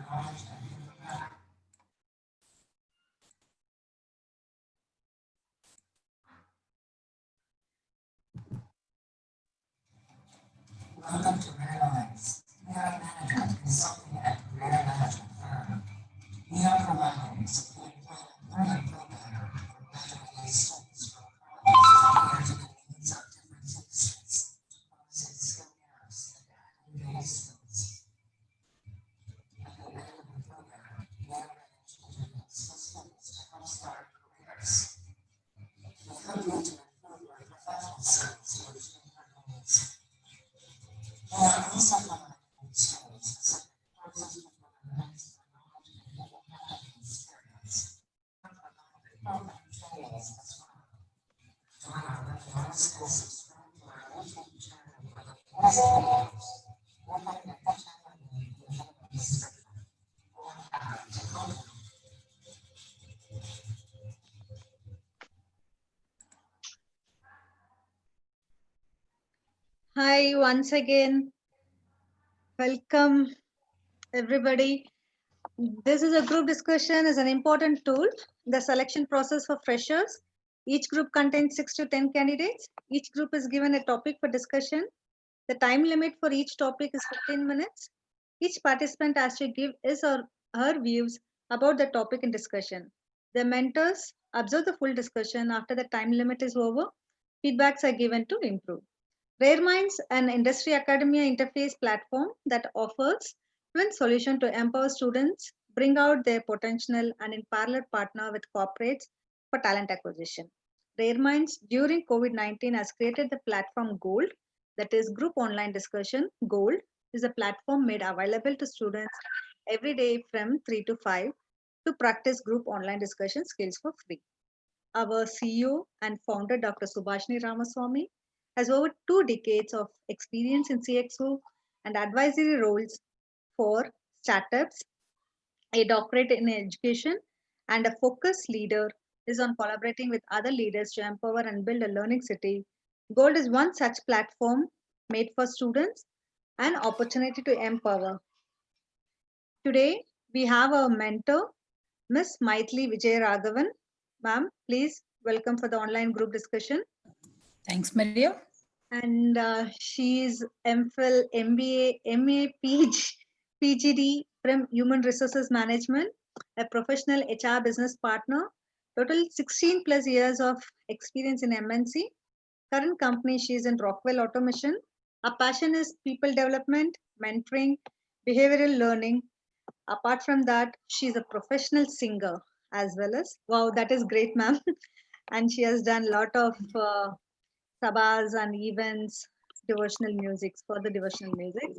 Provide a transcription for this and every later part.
Welcome to Rare Minds. We are a management consulting at Rare Management Firm. We are providing support learning program for graduating students from colleges to the needs of different industries, promising skill gaps and adding skills. At the end of the program, we arrange interviews with students to help start careers. We help you to improve your professional skills for future goals. There are also providing skills courses to enhance knowledge and academic experience. Program trainings as well. Join our webinars and subscribe to our YouTube channel for the latest videos. We'll find the channel link in the description. We're happy to help you. Hi, once again. Welcome, everybody. This is a group discussion, is an important tool. The selection process for freshers. Each group contains 6 to 10 candidates. Each group is given a topic for discussion. The time limit for each topic is 15 minutes. Each participant has to give his or her views about the topic in discussion. The mentors observe the full discussion. After the time limit is over, feedbacks are given to improve. Rare Minds, an industry academia interface platform that offers twin solution to empower students, bring out their potential, and in parallel partner with corporates for talent acquisition. Rare Minds during COVID-19 has created the platform Gold, that is group online discussion. Gold is a platform made available to students every day from 3 to 5 to practice group online discussion skills for free. Our CEO and founder, Dr. Subhashini Ramaswamy, has over 2 decades of experience in CXO and advisory roles for startups, a doctorate in education, and a focus leader is on collaborating with other leaders to empower and build a learning city. Gold is one such platform made for students, an opportunity to empower. Today, we have our mentor, Ms. Maithili Vijayaraghavan. Ma'am, please welcome for the online group discussion. Thanks, Maria. And she's MPhil, MBA, MA, PGD from Human Resources Management, a professional HR business partner, total 16 plus years of experience in MNC. Current company, she's in Rockwell Automation. Her passion is people development, mentoring, behavioral learning. Apart from that, she's a professional singer as well as, wow, that is great, ma'am. And she has done a lot of sabas and events, devotional music for the devotional music,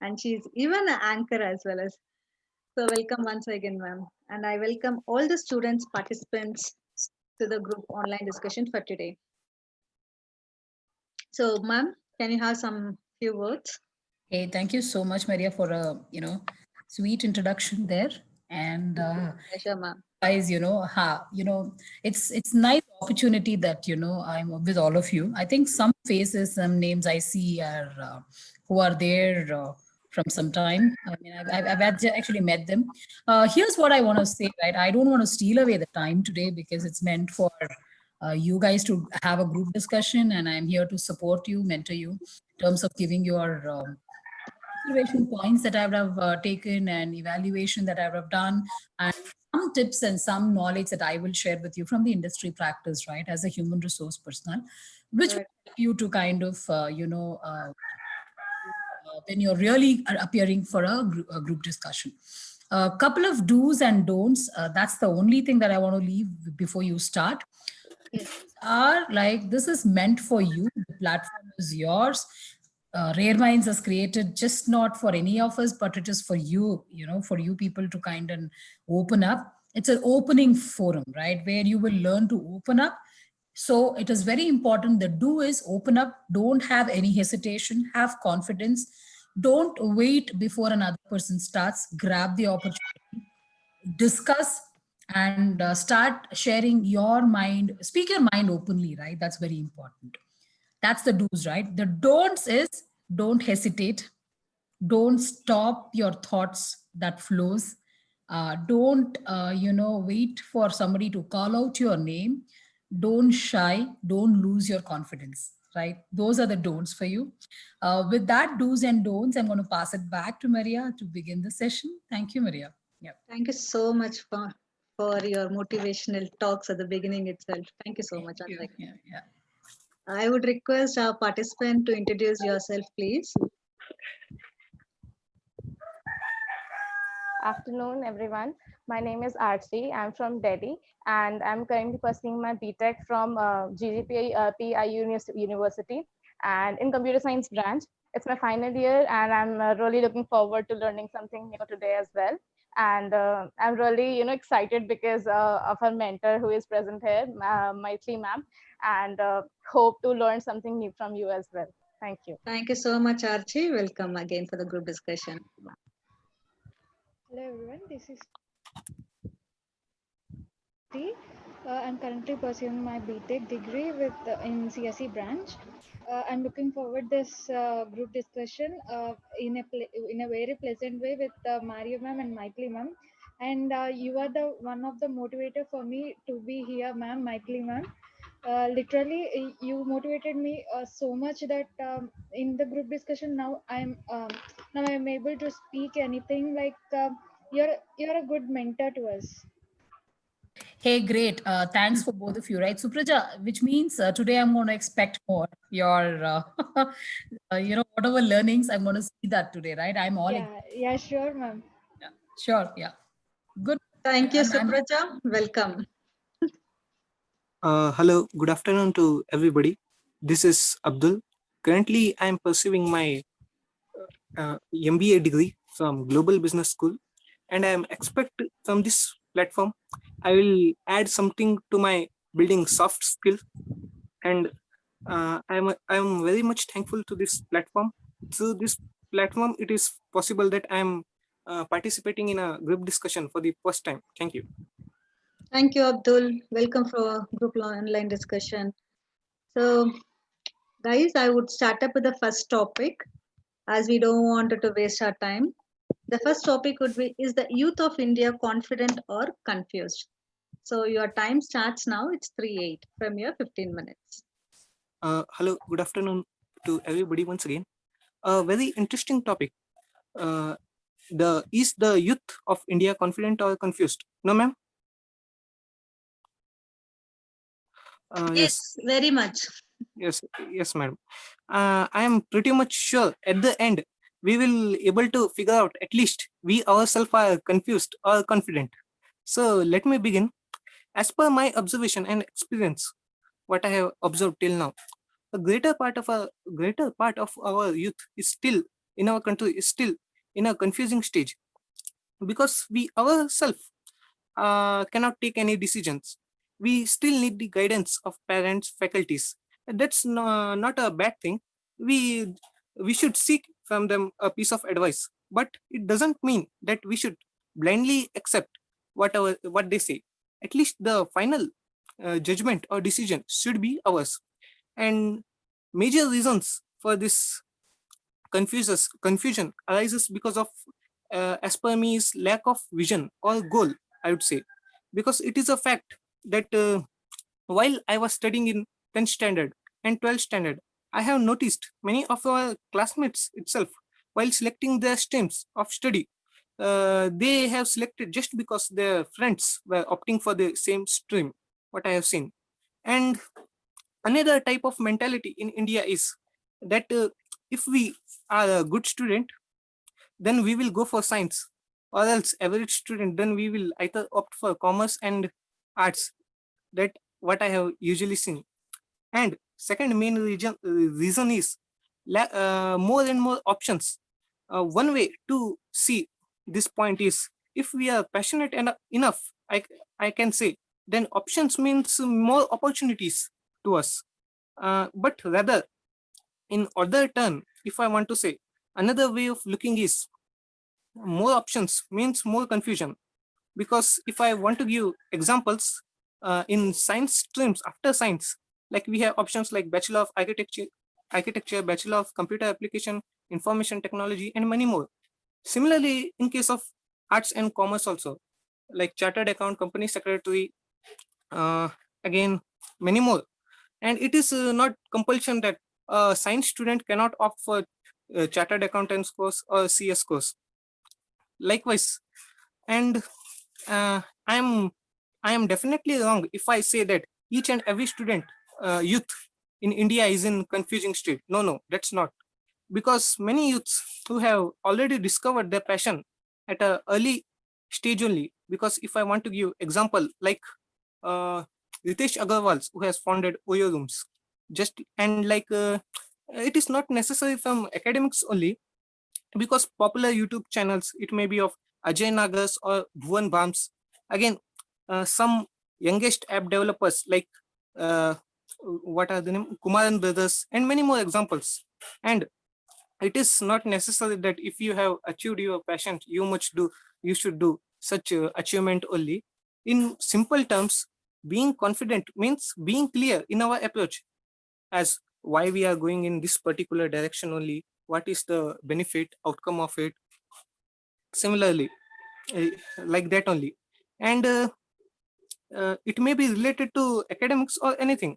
and she's even an anchor as well as. So welcome once again, ma'am, and I welcome all the students participants to the group online discussion for today. So, ma'am, can you have some few words? Hey, thank you so much, Maria, for a sweet introduction there. And Pleasure, ma'am. guys, it's nice opportunity that I'm with all of you. I think some faces, some names I see are who are there from some time. I mean, I've actually met them. Here's what I want to say, right? I don't want to steal away the time today because it's meant for you guys to have a group discussion, and I'm here to support you, mentor you in terms of giving your observation points that I would have taken and evaluation that I would have done, and some tips and some knowledge that I will share with you from the industry practice, right, as a human resource personnel, which will help you to kind of, when you're really appearing for a group discussion. A couple of do's and don'ts, that's the only thing that I want to leave before you start. Are like, this is meant for you, the platform is yours. Rare Minds is created just not for any of us, but it is for you, for you people to kind of open up. It's an opening forum, right, where you will learn to open up. So it is very important. The do is open up, don't have any hesitation, have confidence, don't wait before another person starts, grab the opportunity, discuss, and start sharing your mind, speak your mind openly, right? That's very important. That's the do's, right? The don'ts is, don't hesitate, don't stop your thoughts, that flows. Don't, wait for somebody to call out your name. Don't shy, don't lose your confidence, right? Those are the don'ts for you. With that do's and don'ts, I'm going to pass it back to Maria to begin the session. Thank you, Maria. Yeah. Thank you so much for your motivational talks at the beginning itself. Thank you so much. Yeah, Anurag. yeah, yeah. I would request our participant to introduce yourself, please. Afternoon, everyone. My name is Archie. I'm from Delhi, and I'm currently pursuing my BTech from GGPI University, and in computer science branch. It's my final year, and I'm really looking forward to learning something new today as well. And I'm really, excited because of our mentor who is present here, Maitli ma'am, and hope to learn something new from you as well. Thank you. Thank you so much, Archie. Welcome again for the group discussion. Hello everyone, this is T. I'm currently pursuing my BTech degree in CSE branch. I'm looking forward this group discussion in a very pleasant way with Mario ma'am and Maitli ma'am. And you are the one of the motivator for me to be here, ma'am, Maitli ma'am. Literally, you motivated me so much that in the group discussion now I'm able to speak anything like you're a good mentor to us. Hey, great. Thanks for both of you, right? Supraja, which means today I'm going to expect more. Your, whatever learnings, I'm going to see that today, right? I'm all. Yeah, sure, ma'am. Yeah, sure. Yeah. Good. Thank you, I'm- Supraja. Welcome. Hello, good afternoon to everybody. This is Abdul. Currently, I am pursuing my MBA degree from Global Business School, and I am expect from this platform I will add something to my building soft skill, and I am very much thankful to this platform. Through this platform, it is possible that I am participating in a group discussion for the first time. Thank you. Thank you, Abdul. Welcome for group online discussion. So, guys, I would start up with the first topic as we don't want to waste our time. The first topic would be, is the youth of India confident or confused? So your time starts now. It's 3:08 from your 15 minutes. Hello, good afternoon to everybody once again. A very interesting topic. Is the youth of India confident or confused? No, ma'am. Yes, very much. yes, madam. I am pretty much sure at the end we will able to figure out at least we ourselves are confused or confident. So let me begin. As per my observation and experience, what I have observed till now, a greater part of our youth is still in our country is still in a confusing stage because we ourselves cannot take any decisions. We still need the guidance of parents, faculties. That's not a bad thing. We we should seek from them a piece of advice, but it doesn't mean that we should blindly accept what they say. At least the final judgment or decision should be ours. And major reasons for this confusion arises because of as per me is lack of vision or goal, I would say, because it is a fact that while I was studying in 10th standard and 12th standard, I have noticed many of our classmates itself, while selecting their streams of study, they have selected just because their friends were opting for the same stream, what I have seen. And another type of mentality in India is that if we are a good student, then we will go for science, or else average student, then we will either opt for commerce and arts. That what I have usually seen. And second main reason is more and more options. One way to see this point is if we are passionate enough, I can say, then options means more opportunities to us. But rather, in other turn, if I want to say, another way of looking is more options means more confusion. Because if I want to give examples, in science streams after science, like we have options like Bachelor of Architecture, Bachelor of Computer Application, Information Technology, and many more. Similarly, in case of arts and commerce also, like chartered account, company secretary, uh, again many more. And it is not compulsion that a science student cannot opt for chartered accountants course or CS course. Likewise, and I am definitely wrong if I say that each and every student, youth in India is in confusing state. No, no, that's not, because many youths who have already discovered their passion at a early stage only. Because if I want to give example like uh, Ritesh Agarwal, who has founded Oyo Rooms, just and like it is not necessary from academics only, because popular YouTube channels, it may be of Ajay Nagas or Bhuvan Bams. Again, some youngest app developers like uh, what are the name, Kumaran Brothers, and many more examples. And it is not necessary that if you have achieved your passion, you should do such achievement only. In simple terms, being confident means being clear in our approach, as why we are going in this particular direction only, what is the benefit outcome of it. Similarly, uh, like that only. And it may be related to academics or anything.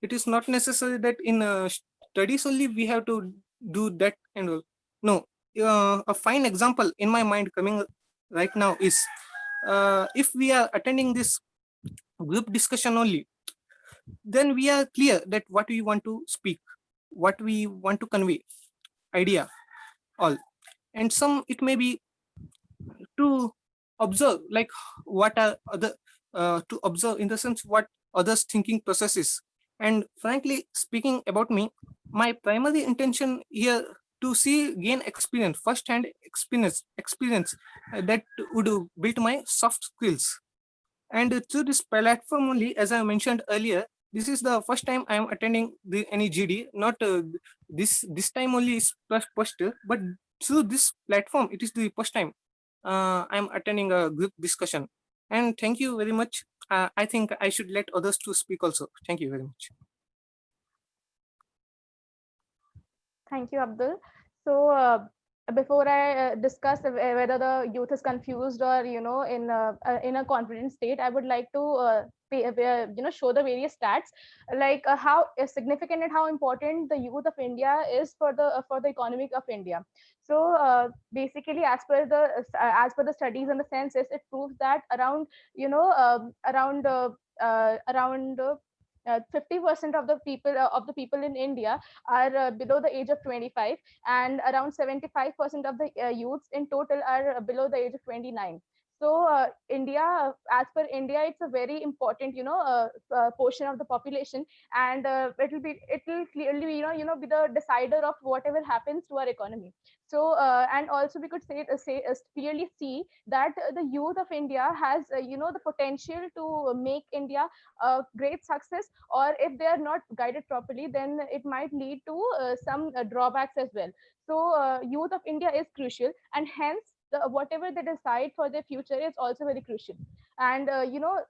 It is not necessary that in studies only we have to do that and all. No, a fine example in my mind coming right now is, if we are attending this group discussion only, then we are clear that what we want to speak, what we want to convey, idea, all. And some it may be to observe, like what are other, to observe in the sense what others thinking processes. And frankly speaking about me, my primary intention here to see gain experience, first hand experience that would build my soft skills. And through this platform only, as I mentioned earlier, this is the first time I am attending any GD. Not this time only is first, but through this platform, it is the first time I am attending a group discussion. And thank you very much. I think I should let others to speak also. Thank you very much. Thank you, Abdul. So before I discuss whether the youth is confused or in a confident state, I would like to show the various stats, like how significant and how important the youth of India is for the economy of India. So basically, as per the studies and the census, it proves that around around 50% of the people in India are below the age of 25, and around 75% of the youths in total are below the age of 29. So India, as per India, it's a very important portion of the population, and it will clearly be the decider of whatever happens to our economy. So and also we could clearly see that the youth of India has the potential to make India a great success, or if they are not guided properly, then it might lead to some drawbacks as well. So youth of India is crucial, and hence whatever they decide for their future is also very crucial. And a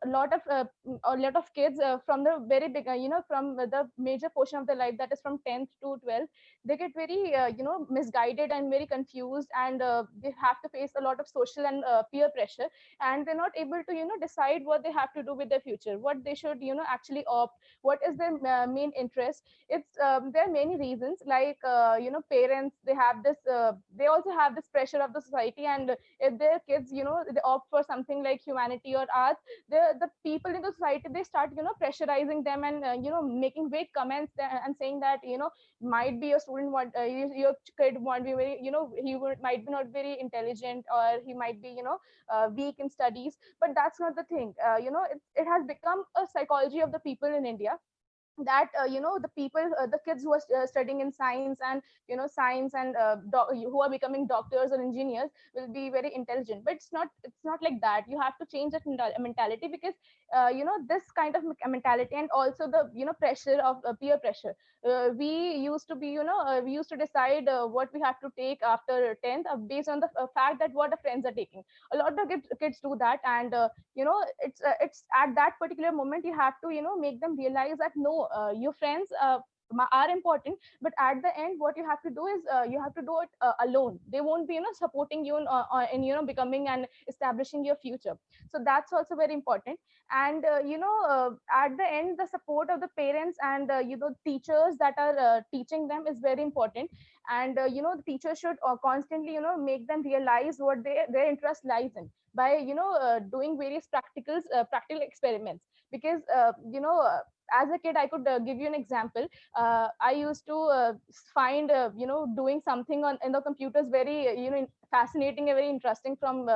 lot of kids from the very big from the major portion of their life, that is from 10th to 12th, they get very misguided and very confused, and they have to face a lot of social and peer pressure, and they're not able to decide what they have to do with their future, what they should actually opt, what is their main interest. There are many reasons, like parents, they also have this pressure of the society, and if their kids they opt for something like humanity or arts, the people in the society, they start pressurizing them, and making vague comments and saying that might be your student want your kid won't be very might be not very intelligent, or he might be weak in studies. But that's not the thing. It has become a psychology of the people in India, that the kids who are studying in science, and science, and who are becoming doctors or engineers, will be very intelligent. But it's not like that. You have to change that mentality, because this kind of mentality, and also the pressure of peer pressure, we used to decide what we have to take after 10th, based on the fact that what the friends are taking. A lot of kids do that, and it's at that particular moment you have to make them realize that no, your friends are important, but at the end what you have to do is you have to do it alone. They won't be supporting you in becoming and establishing your future. So that's also very important. And at the end, the support of the parents and teachers that are teaching them is very important. And the teachers should constantly make them realize what their interest lies in by doing various practical experiments. Because as a kid, I could give you an example. I used to find doing something on in the computers very fascinating and very interesting from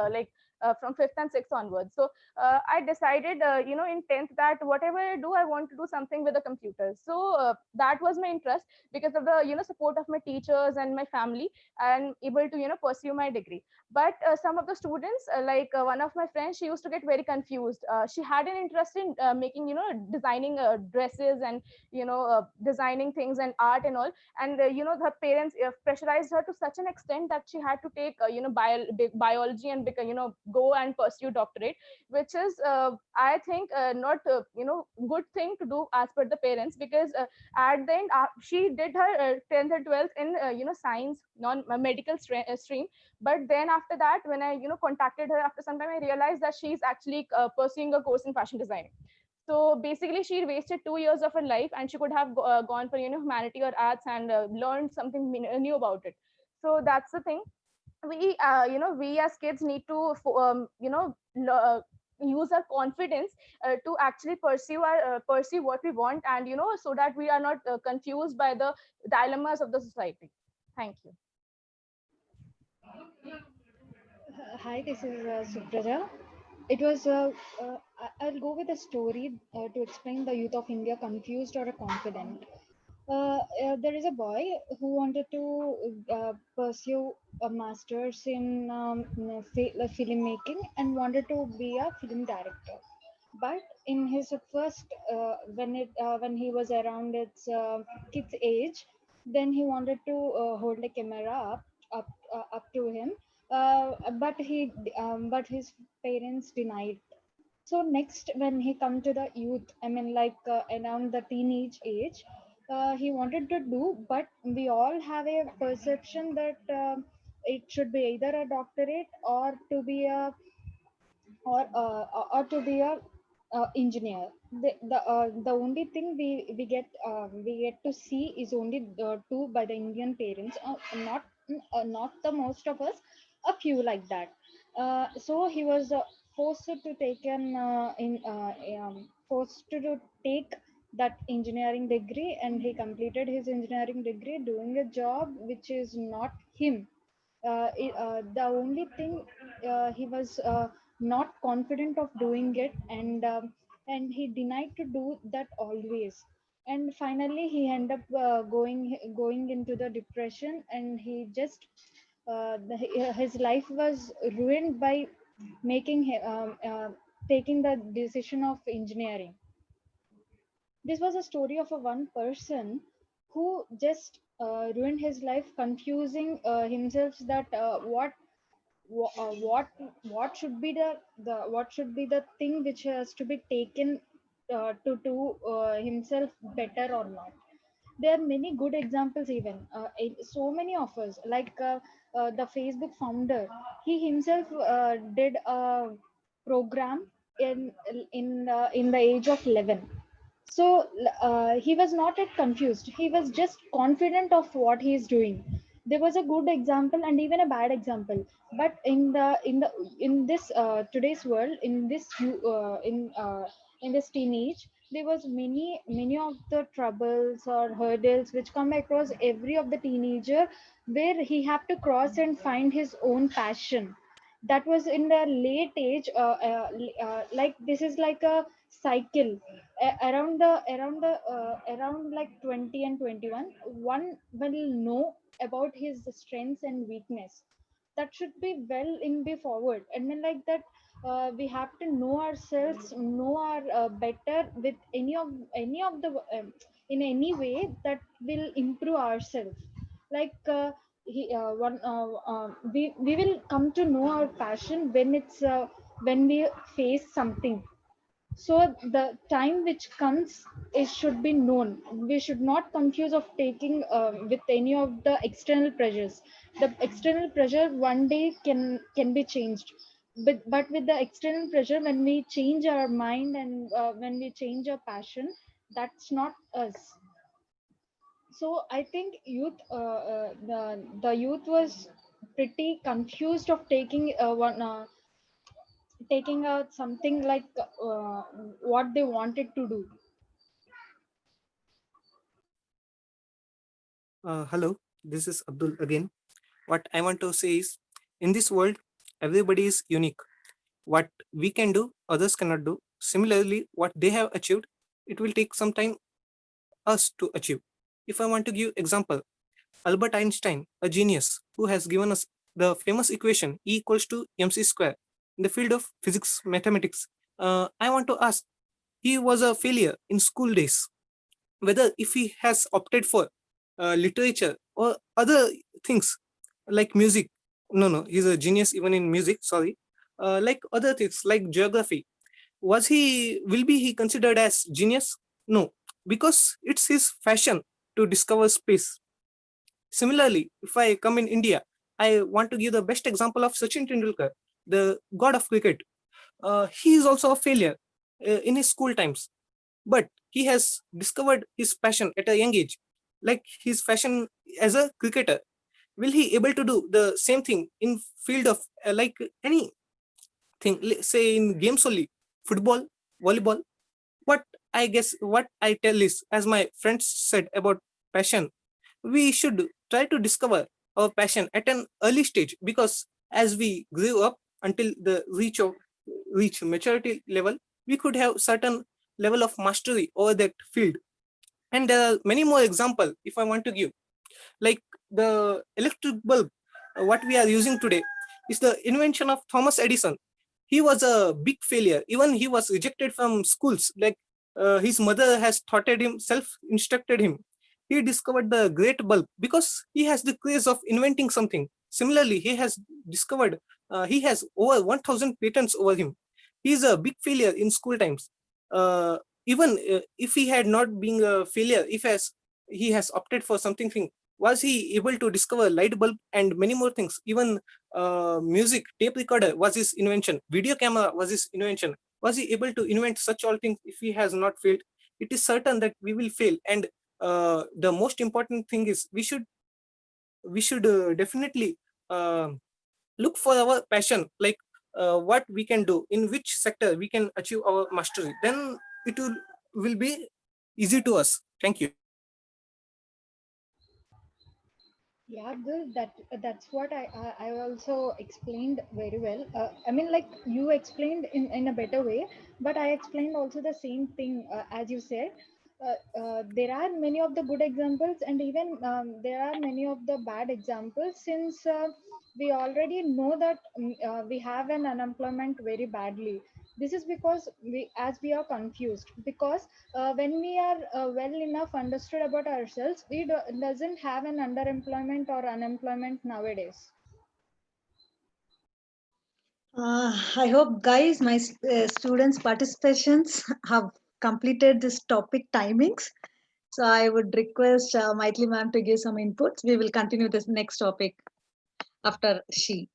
fifth and sixth onwards. So I decided in 10th that whatever I do, I want to do something with the computers. So that was my interest. Because of the support of my teachers and my family, I'm able to pursue my degree. But some of the students, one of my friends, she used to get very confused. She had an interest in making designing dresses and designing things and art and all. And her parents pressurized her to such an extent that she had to take biology and go and pursue doctorate, which is I think not good thing to do as per the parents. Because at the end she did her 10th and 12th in science non medical stream. But then after that, when I contacted her after some time, I realized that she's actually pursuing a course in fashion designing. So basically she wasted 2 years of her life, and she could have gone for humanity or arts and learned something new about it. So that's the thing. We as kids need to use our confidence to actually pursue what we want, and so that we are not confused by the dilemmas of the society. Thank you. Hi, this is Supraja. It was, I'll go with a story to explain the youth of India confused or confident. There is a boy who wanted to pursue a master's in filmmaking and wanted to be a film director. But in his first, when he was around its kid's age, then he wanted to hold a camera up to him, but his parents denied. So next, when he come to the youth, I mean, around the teenage age, he wanted to do, but we all have a perception that it should be either a doctorate or to be a or to be a engineer. The only thing we get to see is only two by the Indian parents, not the most of us, a few like that. So he was forced to take an forced to take that engineering degree, and he completed his engineering degree doing a job which is not him. The only thing he was not confident of doing it, and he denied to do that always. And finally he ended up going into the depression, and he just his life was ruined by taking the decision of engineering. This was a story of a one person who just ruined his life, confusing himself that what should be the what should be the thing which has to be taken to do himself better or not. There are many good examples, even so many of us, the Facebook founder. He himself did a program in the age of 11. So he was not yet confused, he was just confident of what he is doing. There was a good example and even a bad example, but in this today's world, in this teenage, there was many of the troubles or hurdles which come across every of the teenager, where he have to cross and find his own passion. That was in the late age, like this is like a cycle. Around like 20 and 21, one will know about his strengths and weakness. That should be well in be forward, and then like that, we have to know ourselves, know our better with any of the in any way that will improve ourselves. Like we will come to know our passion when it's when we face something. So the time which comes, it should be known. We should not confuse of taking with any of the external pressures. The external pressure one day can be changed, but with the external pressure, when we change our mind and when we change our passion, that's not us. So I think the youth was pretty confused of taking out something like what they wanted to do. Hello, this is Abdul again. What I want to say is, in this world, everybody is unique. What we can do, others cannot do. Similarly, what they have achieved, it will take some time us to achieve. If I want to give example, Albert Einstein, a genius who has given us the famous equation E equals to mc square in the field of physics mathematics. I want to ask, he was a failure in school days. Whether if he has opted for literature or other things like music, no, he's a genius even in music, sorry, like other things like geography, will be he considered as genius? No, because it's his fashion to discover space. Similarly, if I come in India, I want to give the best example of Sachin Tendulkar, the god of cricket. He is also a failure in his school times, but he has discovered his passion at a young age, like his passion as a cricketer. Will he able to do the same thing in field of like any thing, say in games only, football, volleyball? What I guess, what I tell is, as my friends said about passion, we should try to discover our passion at an early stage, because as we grew up until the reach maturity level, we could have certain level of mastery over that field. And there are many more example if I want to give, like the electric bulb, what we are using today is the invention of Thomas Edison. He was a big failure, even he was rejected from schools, like his mother has taught him, self instructed him. He discovered the great bulb because he has the craze of inventing something. Similarly, he has discovered, he has over 1000 patents over him. He is a big failure in school times. Even if he had not been a failure, if he has opted for something, was he able to discover light bulb and many more things? Even music tape recorder was his invention, video camera was his invention. Was he able to invent such all things? If he has not failed, it is certain that we will fail. And the most important thing is, we should definitely uh, look for our passion, like what we can do, in which sector we can achieve our mastery, then it will be easy to us. Thank you. Yeah, that's what I also explained very well. I mean, like you explained in a better way, but I explained also the same thing as you said. There are many of the good examples, and even there are many of the bad examples. Since we already know that we have an unemployment very badly. This is because we are confused, because when we are well enough understood about ourselves, doesn't have an underemployment or unemployment nowadays. I hope, guys, my students' participations have completed this topic timings. So I would request Maithili ma'am to give some inputs. We will continue this next topic after she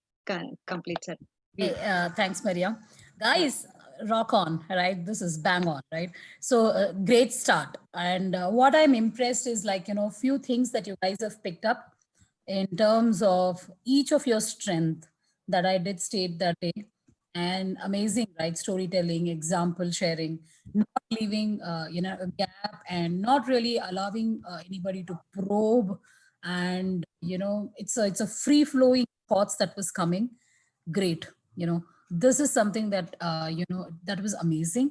completes it. Hey, thanks, Maria. Guys, rock on, right? This is bang on, right? So great start. And what I'm impressed is, like, few things that you guys have picked up in terms of each of your strength that I did state that day. And amazing, right? Storytelling, example sharing, not leaving, a gap, and not really allowing anybody to probe. And, it's a free flowing thoughts that was coming. Great. This is something that that was amazing.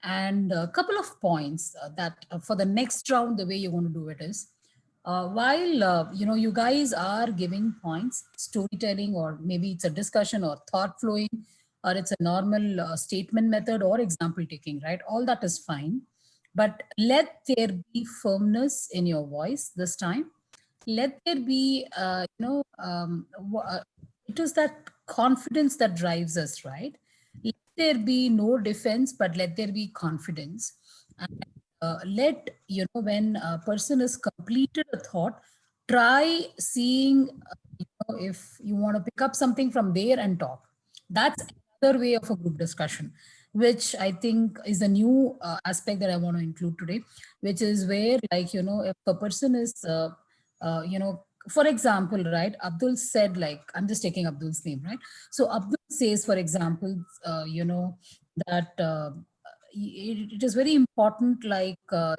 And a couple of points that for the next round, the way you want to do it is, while you guys are giving points, storytelling, or maybe it's a discussion or thought flowing, or it's a normal statement method or example taking, right? All that is fine, but let there be firmness in your voice this time. Let there be it is that confidence that drives us, right? there be no defense, but let there be confidence. And let, when a person has completed a thought, try seeing, if you want to pick up something from there and talk. That's another way of a group discussion, which I think is a new aspect that I want to include today, which is where, like, if a person is, for example, right, Abdul said, like, I'm just taking Abdul's name, right? So Abdul says, for example, that it is very important, like, the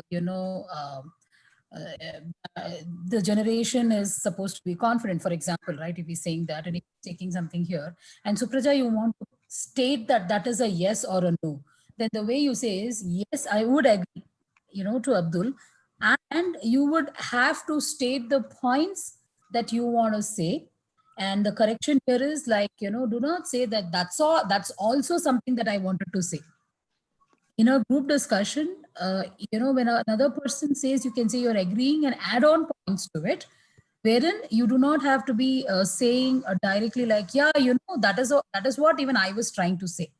generation is supposed to be confident, for example, right? If he's saying that and he's taking something here, and so Praja, you want to state that that is a yes or a no, then the way you say is, yes, I would agree, to Abdul, and you would have to state the points that you want to say. And the correction here is, like, do not say that that's all, that's also something that I wanted to say. In a group discussion, when another person says, you can say you're agreeing and add on points to it, wherein you do not have to be saying directly, like, yeah, that is what even I was trying to say.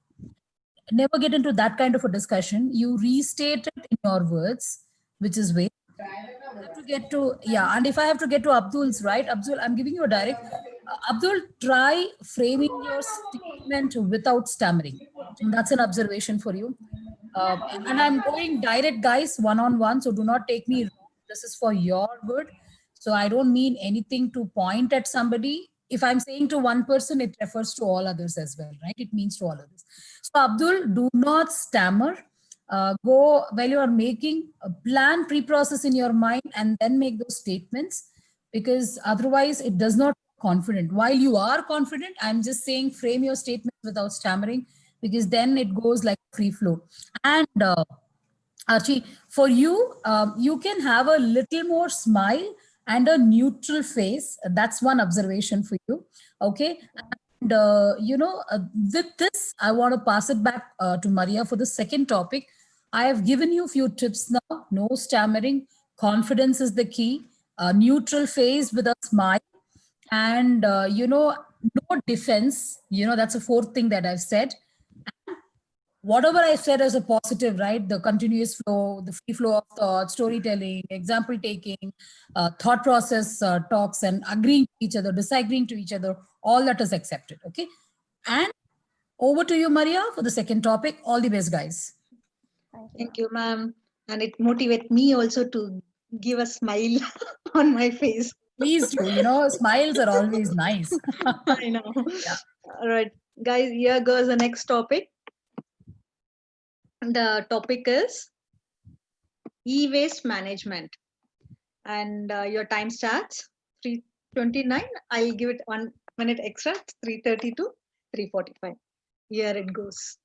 Never get into that kind of a discussion. You restate it in your words, which is way to get to, yeah. And if I have to get to Abdul's, right, Abdul, I'm giving you a direct, Abdul, try framing your statement without stammering. And that's an observation for you. And I'm going direct, guys, one-on-one, so do not take me wrong. This is for your good. So I don't mean anything to point at somebody. If I'm saying to one person, it refers to all others as well, right? It means to all others. So Abdul, do not stammer. Go, while you are making a plan, pre-process in your mind, and then make those statements, because otherwise it does not confident. While you are confident, I'm just saying, frame your statements without stammering, because then it goes like free flow. And Archie, for you, you can have a little more smile and a neutral face. That's one observation for you. Okay. And, with this, I want to pass it back to Maria for the second topic. I have given you a few tips now. No stammering. Confidence is the key. Neutral face with a smile. And, no defense. That's a fourth thing that I've said. Whatever I said as a positive, right? The continuous flow, the free flow of thought, storytelling, example taking, thought process talks, and agreeing to each other, disagreeing to each other, all that is accepted. Okay. And over to you, Maria, for the second topic. All the best, guys. Thank you, ma'am. And it motivates me also to give a smile on my face. Please do. Smiles are always nice. I know. Yeah. All right, guys, here goes the next topic. The topic is e-waste management. And your time starts 3:29. I'll give it 1 minute extra, 3:30 to 3:45. Here it goes.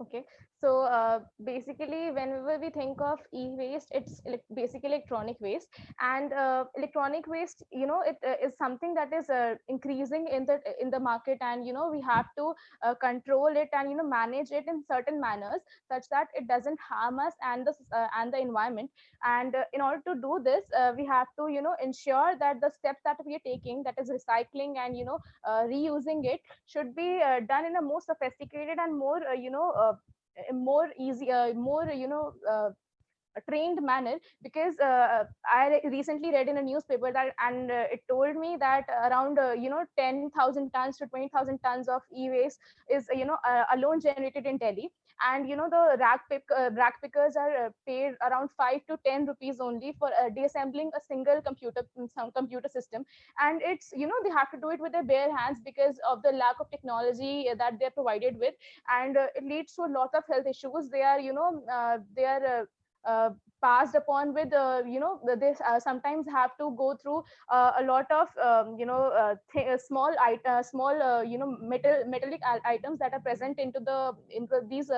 Okay, so basically, whenever we think of e-waste, it's basically electronic waste, and electronic waste, it is something that is increasing in the market, and we have to control it and manage it in certain manners such that it doesn't harm us and the environment. And in order to do this, we have to ensure that the steps that we are taking, that is recycling and reusing it, should be done in a more sophisticated and more more easy, more a trained manner, because I recently read in a newspaper that, and it told me that around 10,000 tons to 20,000 tons of e-waste is alone generated in Delhi. And the rack pickers are paid around 5 to 10 rupees only for deassembling a single computer system. And it's they have to do it with their bare hands because of the lack of technology that they're provided with. And it leads to a lot of health issues. They are they are passed upon with they sometimes have to go through a lot of small metallic items that are present into these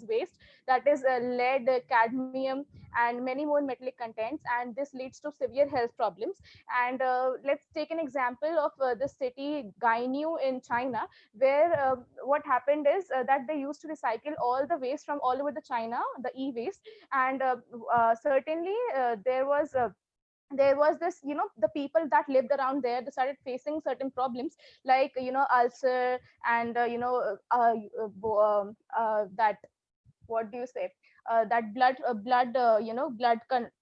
waste, that is lead, cadmium, and many more metallic contents, and this leads to severe health problems. And let's take an example of the city Gainu in China, where what happened is that they used to recycle all the waste from all over the China, the e-waste. And certainly there was there was this, the people that lived around there, they started facing certain problems like, ulcer, and that, what do you say, that blood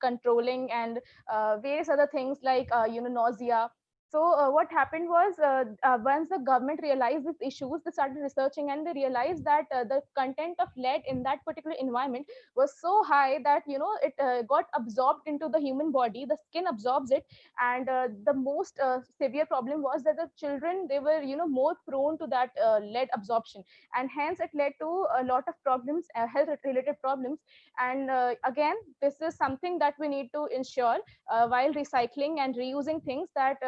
controlling, and various other things like nausea. So what happened was, once the government realized these issues, they started researching, and they realized that the content of lead in that particular environment was so high that it got absorbed into the human body, the skin absorbs it. And the most severe problem was that the children, they were more prone to that lead absorption, and hence it led to a lot of problems, health related problems. And again, this is something that we need to ensure while recycling and reusing things, that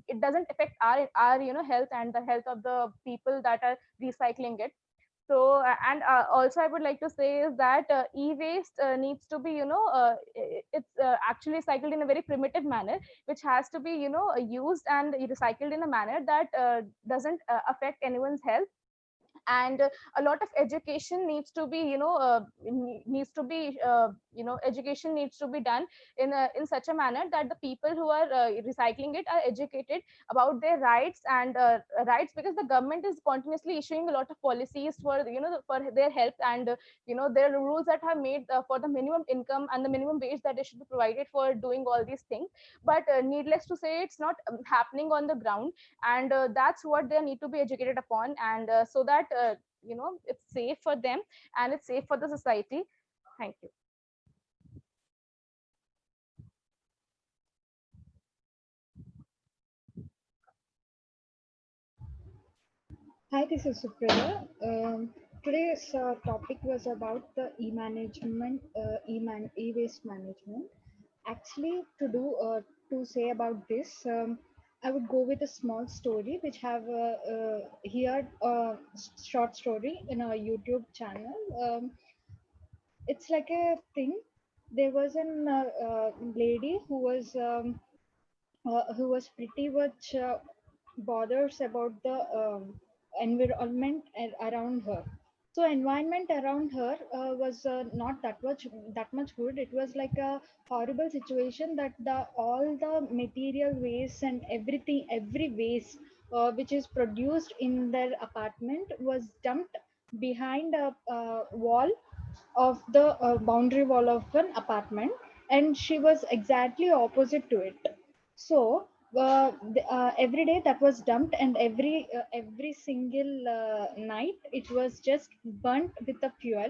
it doesn't affect our health and the health of the people that are recycling it. So and also I would like to say is that e-waste needs to be, it's actually cycled in a very primitive manner, which has to be used and recycled in a manner that doesn't affect anyone's health. And a lot of education needs to be, needs to be, education needs to be done in such a manner that the people who are recycling it are educated about their rights and rights, because the government is continuously issuing a lot of policies for, for their help. And there are rules that have made for the minimum income and the minimum wage that they should be provided for doing all these things. But needless to say, it's not happening on the ground. And that's what they need to be educated upon, and so that it's safe for them and it's safe for the society. Thank you. Hi, this is Supriya. Today's topic was about the e-management, e-waste management. Actually, to say about this, I would go with a small story which have heard a short story in a YouTube channel. It's like a thing. There was an lady who was pretty much bothers about the environment around her. So environment around her was not that much good. It was like a horrible situation that the all the material waste and everything, every waste which is produced in their apartment was dumped behind a wall of the boundary wall of an apartment, and she was exactly opposite to it. So every day that was dumped, and every single night it was just burnt with the fuel.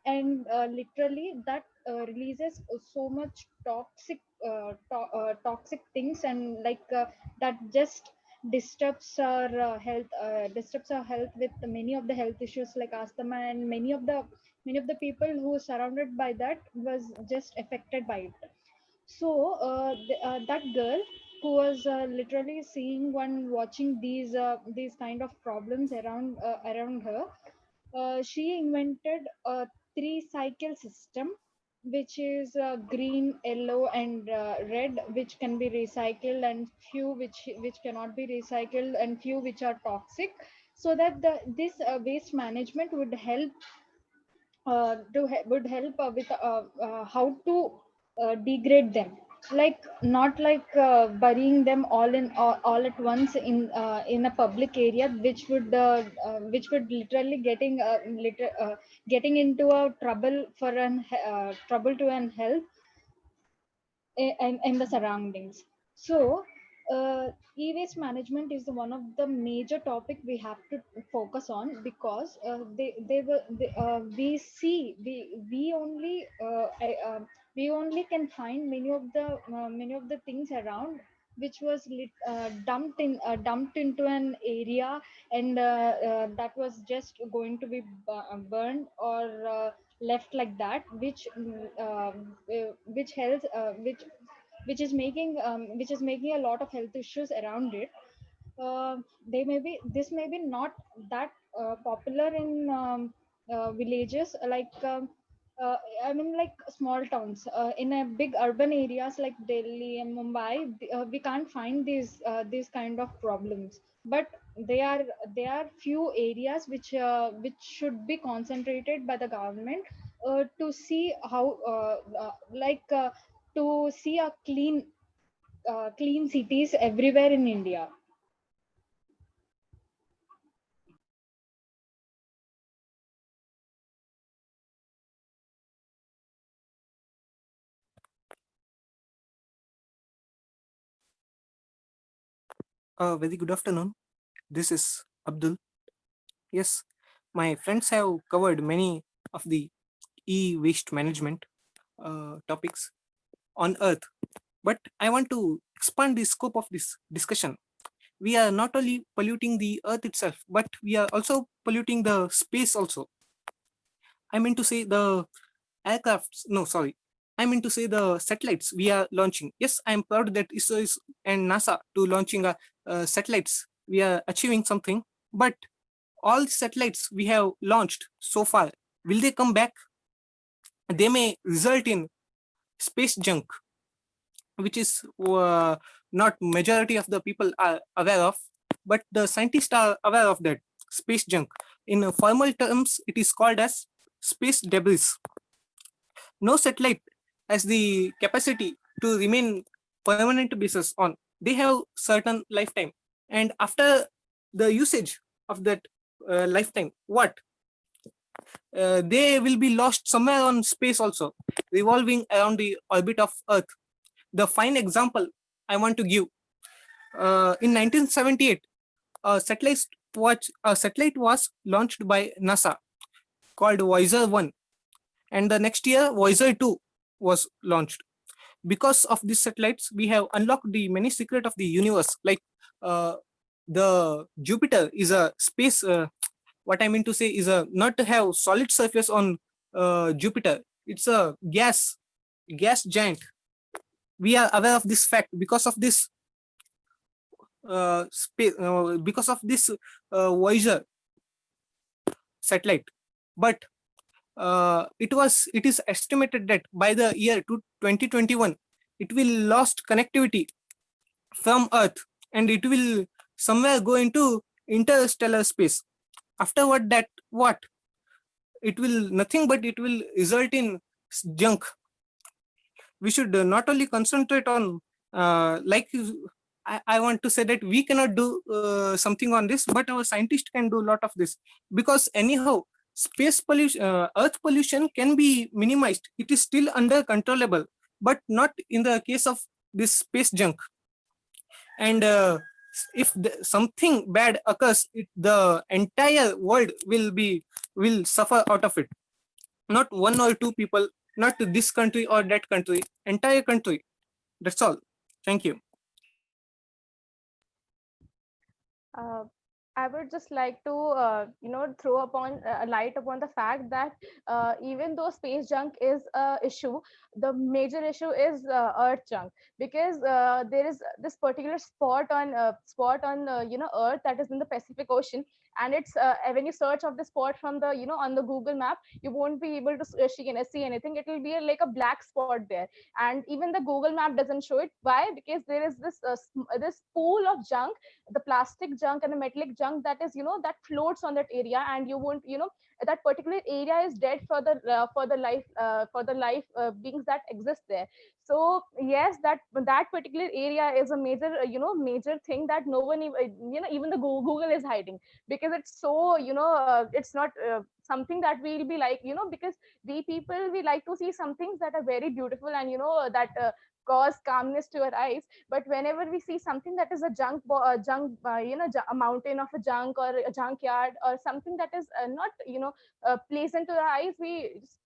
And literally that releases so much toxic things, and like that just disturbs our health with many of the health issues like asthma, and many of the people who surrounded by that was just affected by it. So that girl who was literally seeing one watching these kind of problems around her, she invented a three cycle system, which is green, yellow, and red, which can be recycled, and few which cannot be recycled, and few which are toxic. So that this waste management would help would help with how to degrade them, like not like burying them all at once in a public area, which would literally getting into a trouble for an trouble to an health and the surroundings. So e-waste management is one of the major topic we have to focus on, because we only we only can find many of the things around which was dumped into an area, and that was just going to be burned or left like that, which health which is making a lot of health issues around it. They may be This may be not that popular in villages, uh, I mean, like small towns. In a big urban areas like Delhi and Mumbai, we can't find these kind of problems. But there are few areas which should be concentrated by the government to see how to see a clean clean cities everywhere in India. Very good afternoon. This is Abdul. Yes, my friends have covered many of the e-waste management topics on Earth, but I want to expand the scope of this discussion. We are not only polluting the Earth itself, but we are also polluting the space also. I mean to say the aircrafts. No, sorry. I mean to say the satellites we are launching. Yes, I am proud that ISRO is, and NASA to launching satellites. We are achieving something, but all the satellites we have launched so far, will they come back? They may result in space junk, which is not majority of the people are aware of, but the scientists are aware of that space junk. In formal terms, it is called as space debris. No satellite has the capacity to remain permanent basis on. They have certain lifetime, and after the usage of that lifetime, what they will be lost somewhere on space also, revolving around the orbit of Earth. The fine example I want to give, in 1978, a satellite was launched by NASA called Voyager 1, and the next year Voyager 2 was launched. Because of these satellites, we have unlocked the many secret of the universe. Like the Jupiter is a space. What I mean to say is a not to have solid surface on Jupiter. It's a gas giant. We are aware of this fact because of this because of this Voyager satellite. But it is estimated that by the year 2021, it will lost connectivity from Earth, and it will somewhere go into interstellar space. Afterward, that what it will nothing but it will result in junk. We should not only concentrate on like I want to say that we cannot do something on this, but our scientists can do a lot of this, because anyhow space pollution, earth pollution can be minimized. It is still under controllable, but not in the case of this space junk. And if something bad occurs, the entire world will suffer out of it. Not one or two people, not this country or that country, entire country. That's all. Thank you. Uh, I would just like to, throw upon a light upon the fact that even though space junk is a issue, the major issue is Earth junk, because there is this particular spot on Earth, that is in the Pacific Ocean, and it's when you search of the spot from the on the Google map, you won't be able to see anything. It will be like a black spot there, and even the Google map doesn't show it. Why? Because there is this pool of junk, the plastic junk and the metallic junk, that is that floats on that area, and you won't that particular area is dead for the life beings that exist there. So yes, that particular area is a major major thing that no one even the Google is hiding, because it's so it's not something that we'll be like because we people, we like to see some things that are very beautiful and that cause calmness to our eyes. But whenever we see something that is a a mountain of a junk or a junkyard or something that is not pleasant to our eyes, we just,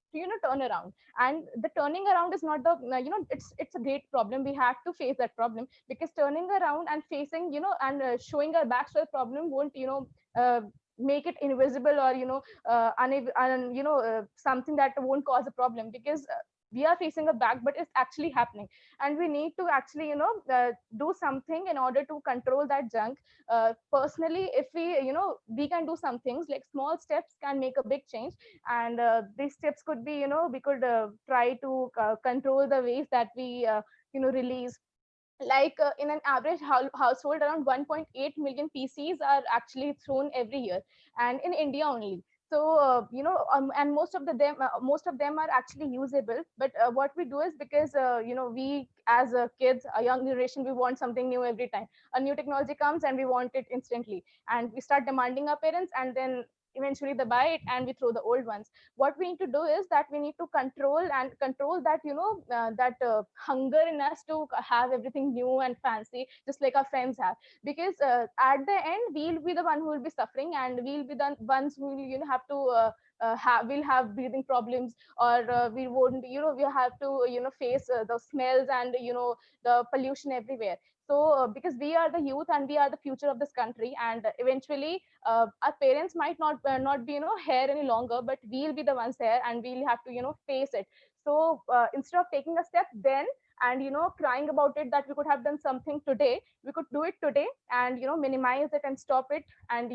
turn around. And the turning around is not the it's a great problem. We have to face that problem, because turning around and facing and showing our backs to the problem won't make it invisible, or something that won't cause a problem, because we are facing a back, but it's actually happening. And we need to actually do something in order to control that junk. Personally, if we can do some things, like small steps can make a big change. And these steps could be we could try to control the waste that we release. Like in an average household, around 1.8 million PCs are actually thrown every year, and in India only. So and most of them are actually usable. But what we do is, because we as kids, a young generation, we want something new every time. A new technology comes and we want it instantly, and we start demanding our parents, and then eventually they buy it and we throw the old ones. What we need to do is that we need to control that, that hunger in us to have everything new and fancy, just like our friends have. Because at the end, we'll be the one who will be suffering, and we'll be the ones who will have to we'll have breathing problems, or we won't, we have to face the smells and the pollution everywhere. So because we are the youth and we are the future of this country, and eventually our parents might not be here any longer, but we'll be the ones here, and we'll have to face it. So instead of taking a step then and crying about it, that we could have done something today, we could do it today, and minimize it and stop it, and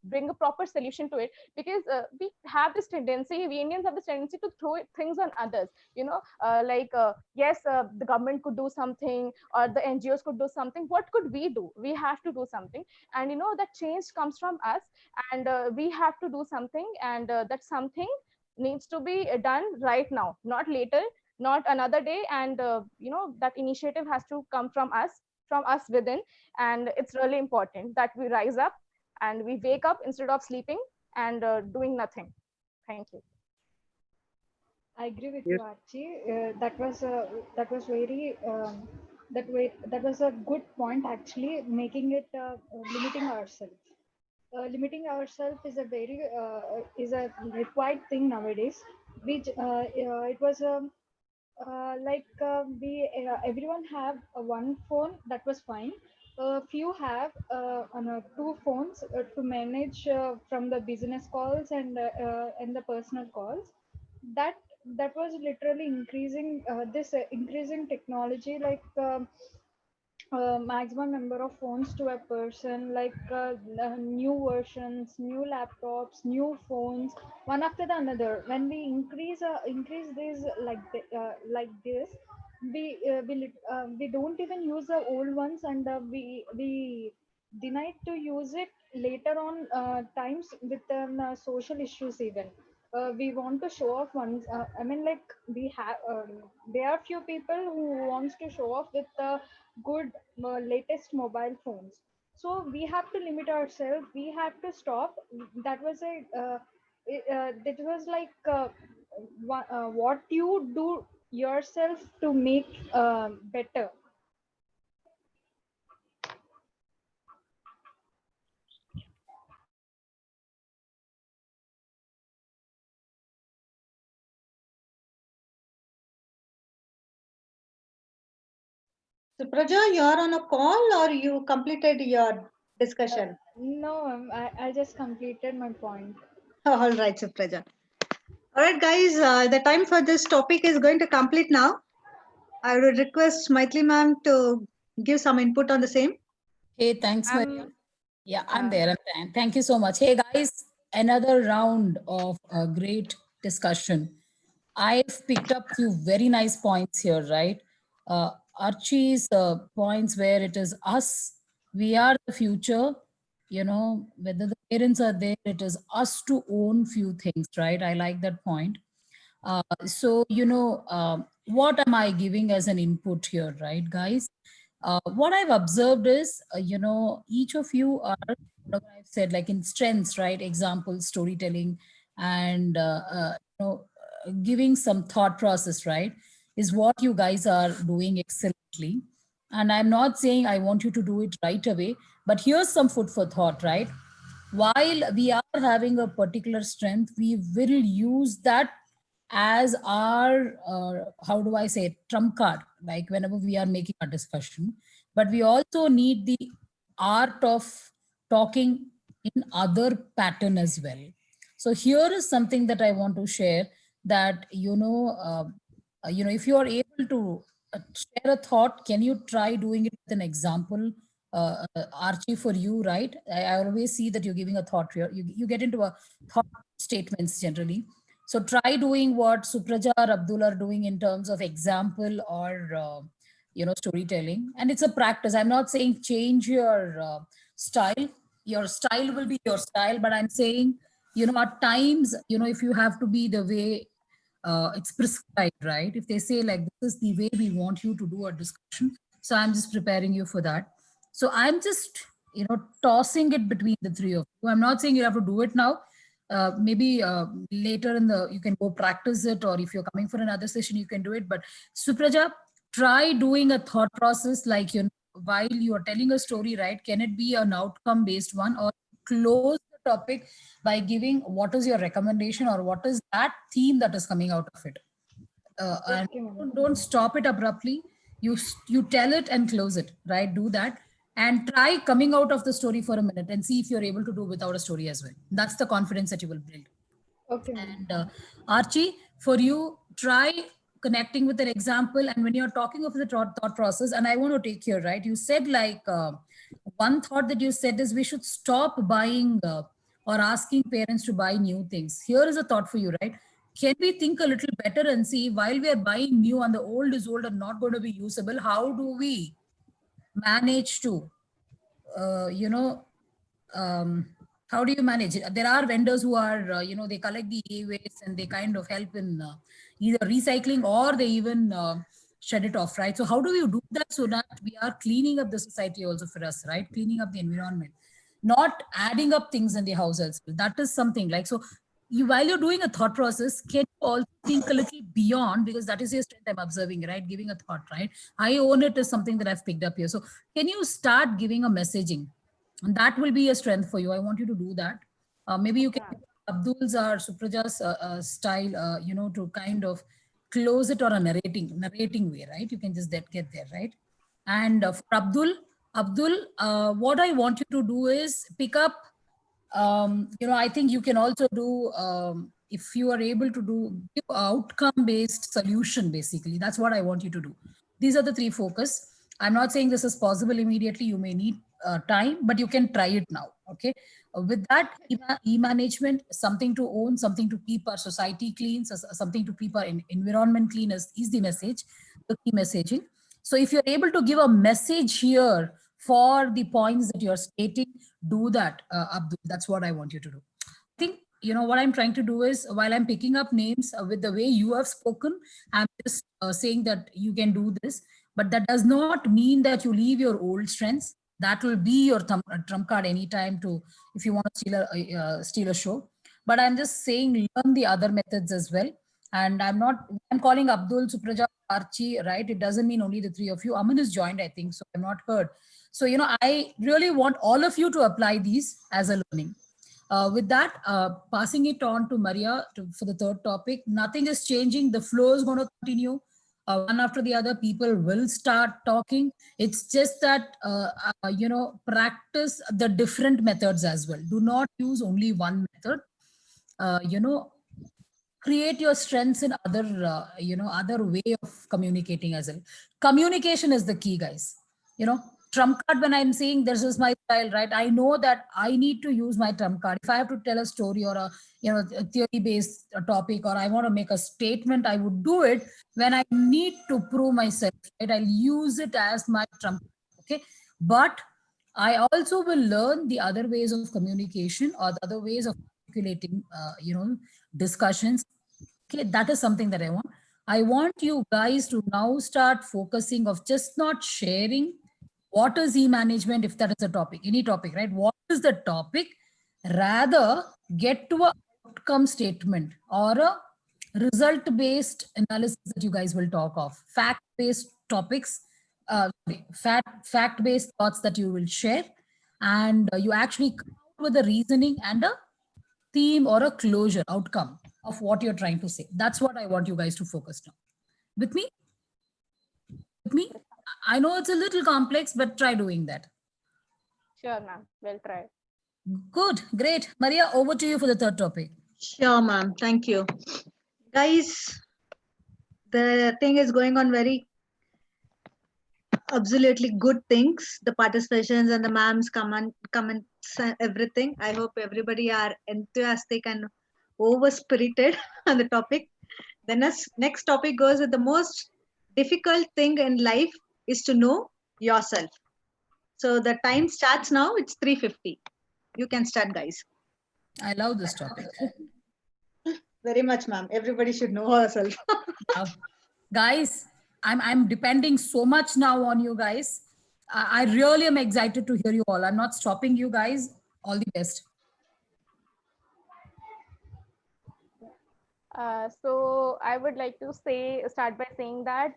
bring a proper solution to it. Because we have this tendency, we Indians have this tendency to throw things on others. Yes, the government could do something, or the NGOs could do something. What could we do? We have to do something. And that change comes from us, and we have to do something, and that something needs to be done right now, not later, not another day. And that initiative has to come from us within. And it's really important that we rise up and we wake up instead of sleeping and doing nothing. Thank you. I agree with Yes. you, Archie. That was very that was a good point actually, making it limiting ourselves. Limiting ourselves is a very is a required thing nowadays. Which it was we everyone have one phone, that was fine. Few have two phones to manage from the business calls and the personal calls. That that was literally increasing this increasing technology, maximum number of phones to a person, new versions, new laptops, new phones, one after the another. When we increase this like this, we don't even use the old ones, and we deny to use it later on times with social issues even. We want to show off once. I mean, like, we have there are few people who wants to show off with the good latest mobile phones. So we have to limit ourselves, we have to stop. That was that was what you do yourself to make better. Supraja, you are on a call or you completed your discussion? No, I just completed my point. All right, Supraja. All right, guys, the time for this topic is going to complete now. I would request Maithili ma'am to give some input on the same. Hey, thanks, Maria. Um, Yeah, I'm there. I'm there. Thank you so much. Hey, guys, another round of a great discussion. I've picked up few very nice points here, right? Archie's points where it is us, we are the future, whether the parents are there, it is us to own few things, right? I like that point. What am I giving as an input here, right, guys? What I've observed is, each of you are, what I've said, like in strengths, right? Example, storytelling, and, giving some thought process, right? Is what you guys are doing excellently. And I'm not saying I want you to do it right away, but here's some food for thought, right? While we are having a particular strength, we will use that as our, how do I say it, trump card, like whenever we are making a discussion. But we also need the art of talking in other pattern as well. So here is something that I want to share, that, if you are able to share a thought, can you try doing it with an example? Archie, for you, right? I always see that you're giving a thought here. You get into a thought statements generally. So try doing what Supraja or Abdul are doing in terms of example or, storytelling. And it's a practice. I'm not saying change your style. Your style will be your style, but I'm saying at times, if you have to be the way it's prescribed, right? If they say like, this is the way we want you to do a discussion. So I'm just preparing you for that. So I'm just, tossing it between the three of you. I'm not saying you have to do it now. Maybe later you can go practice it, or if you're coming for another session, you can do it. But Supraja, try doing a thought process, like, while you are telling a story, right? Can it be an outcome based one, or close the topic by giving what is your recommendation, or what is that theme that is coming out of it? And Okay, ma'am. don't stop it abruptly. You tell it and close it, right? Do that and try coming out of the story for a minute and see if you're able to do without a story as well. That's the confidence that you will build. Okay, ma'am. And Archie, for you, try connecting with an example. And when you're talking of the thought process, and I want to take here, right? You said like, one thought that you said is we should stop buying or asking parents to buy new things. Here is a thought for you, right? Can we think a little better and see, while we are buying new and the old is old and not going to be usable, how do we manage to, how do you manage it? There are vendors who are, they collect the e-waste and they kind of help in either recycling, or they even shed it off, right? So how do you do that so that we are cleaning up the society also for us, right? Cleaning up the environment, not adding up things in the house as well. That is something like, so while you're doing a thought process, can you also think a little beyond, because that is your strength I'm observing, right? Giving a thought, right? I own it is something that I've picked up here. So can you start giving a messaging? And that will be a strength for you. I want you to do that. Maybe you can Abdul's or Supraja's style, to kind of close it, or a narrating way, right? You can just get there, right? And for Abdul, what I want you to do is pick up, I think you can also do, if you are able to do outcome-based solution, basically, that's what I want you to do. These are the three focus. I'm not saying this is possible immediately. You may need time, but you can try it now. Okay. With that, e-management, something to own, something to keep our society clean, something to keep our environment clean is the message, the key messaging. So if you're able to give a message here for the points that you're stating, do that, Abdul. That's what I want you to do. I think, what I'm trying to do is, while I'm picking up names with the way you have spoken, I'm just saying that you can do this, but that does not mean that you leave your old strengths. That will be your trump card anytime if you want to steal a show. But I'm just saying, learn the other methods as well. And I'm calling Abdul, Supraja, Archie, right? It doesn't mean only the three of you. Aman has joined, I think, so I'm not heard. So, I really want all of you to apply these as a learning. With that, passing it on to Maria for the third topic. Nothing is changing. The flow is going to continue. One after the other, people will start talking. It's just that, practice the different methods as well. Do not use only one method. Create your strengths in other way of communicating as well. Communication is the key, guys. Trump card, when I'm saying this is my style, right? I know that I need to use my trump card. If I have to tell a story or a theory-based topic, or I want to make a statement, I would do it when I need to prove myself, right? I'll use it as my trump card, okay? But I also will learn the other ways of communication, or the other ways of articulating, discussions. Okay, that is something that I want. I want you guys to now start focusing of just not sharing what is e-management, if that is a topic, any topic, right? What is the topic? Rather, get to an outcome statement or a result-based analysis that you guys will talk of. Fact-based topics, fact-based thoughts that you will share. And you actually come out with a reasoning and a theme or a closure outcome of what you're trying to say. That's what I want you guys to focus on. With me? With me? I know it's a little complex, but try doing that. Sure, ma'am. We'll try. Good, great. Maria, over to you for the third topic. Sure, ma'am. Thank you. Guys, the thing is going on very absolutely good things. The participations and the ma'ams comments, everything. I hope everybody are enthusiastic and over-spirited on the topic. The next topic goes with the most difficult thing in life is to know yourself. So the time starts now. It's 3:50. You can start, guys. I love this topic. Very much, ma'am. Everybody should know herself. Guys, I'm depending so much now on you guys. I really am excited to hear you all. I'm not stopping you guys. All the best. So I would like to start by saying that,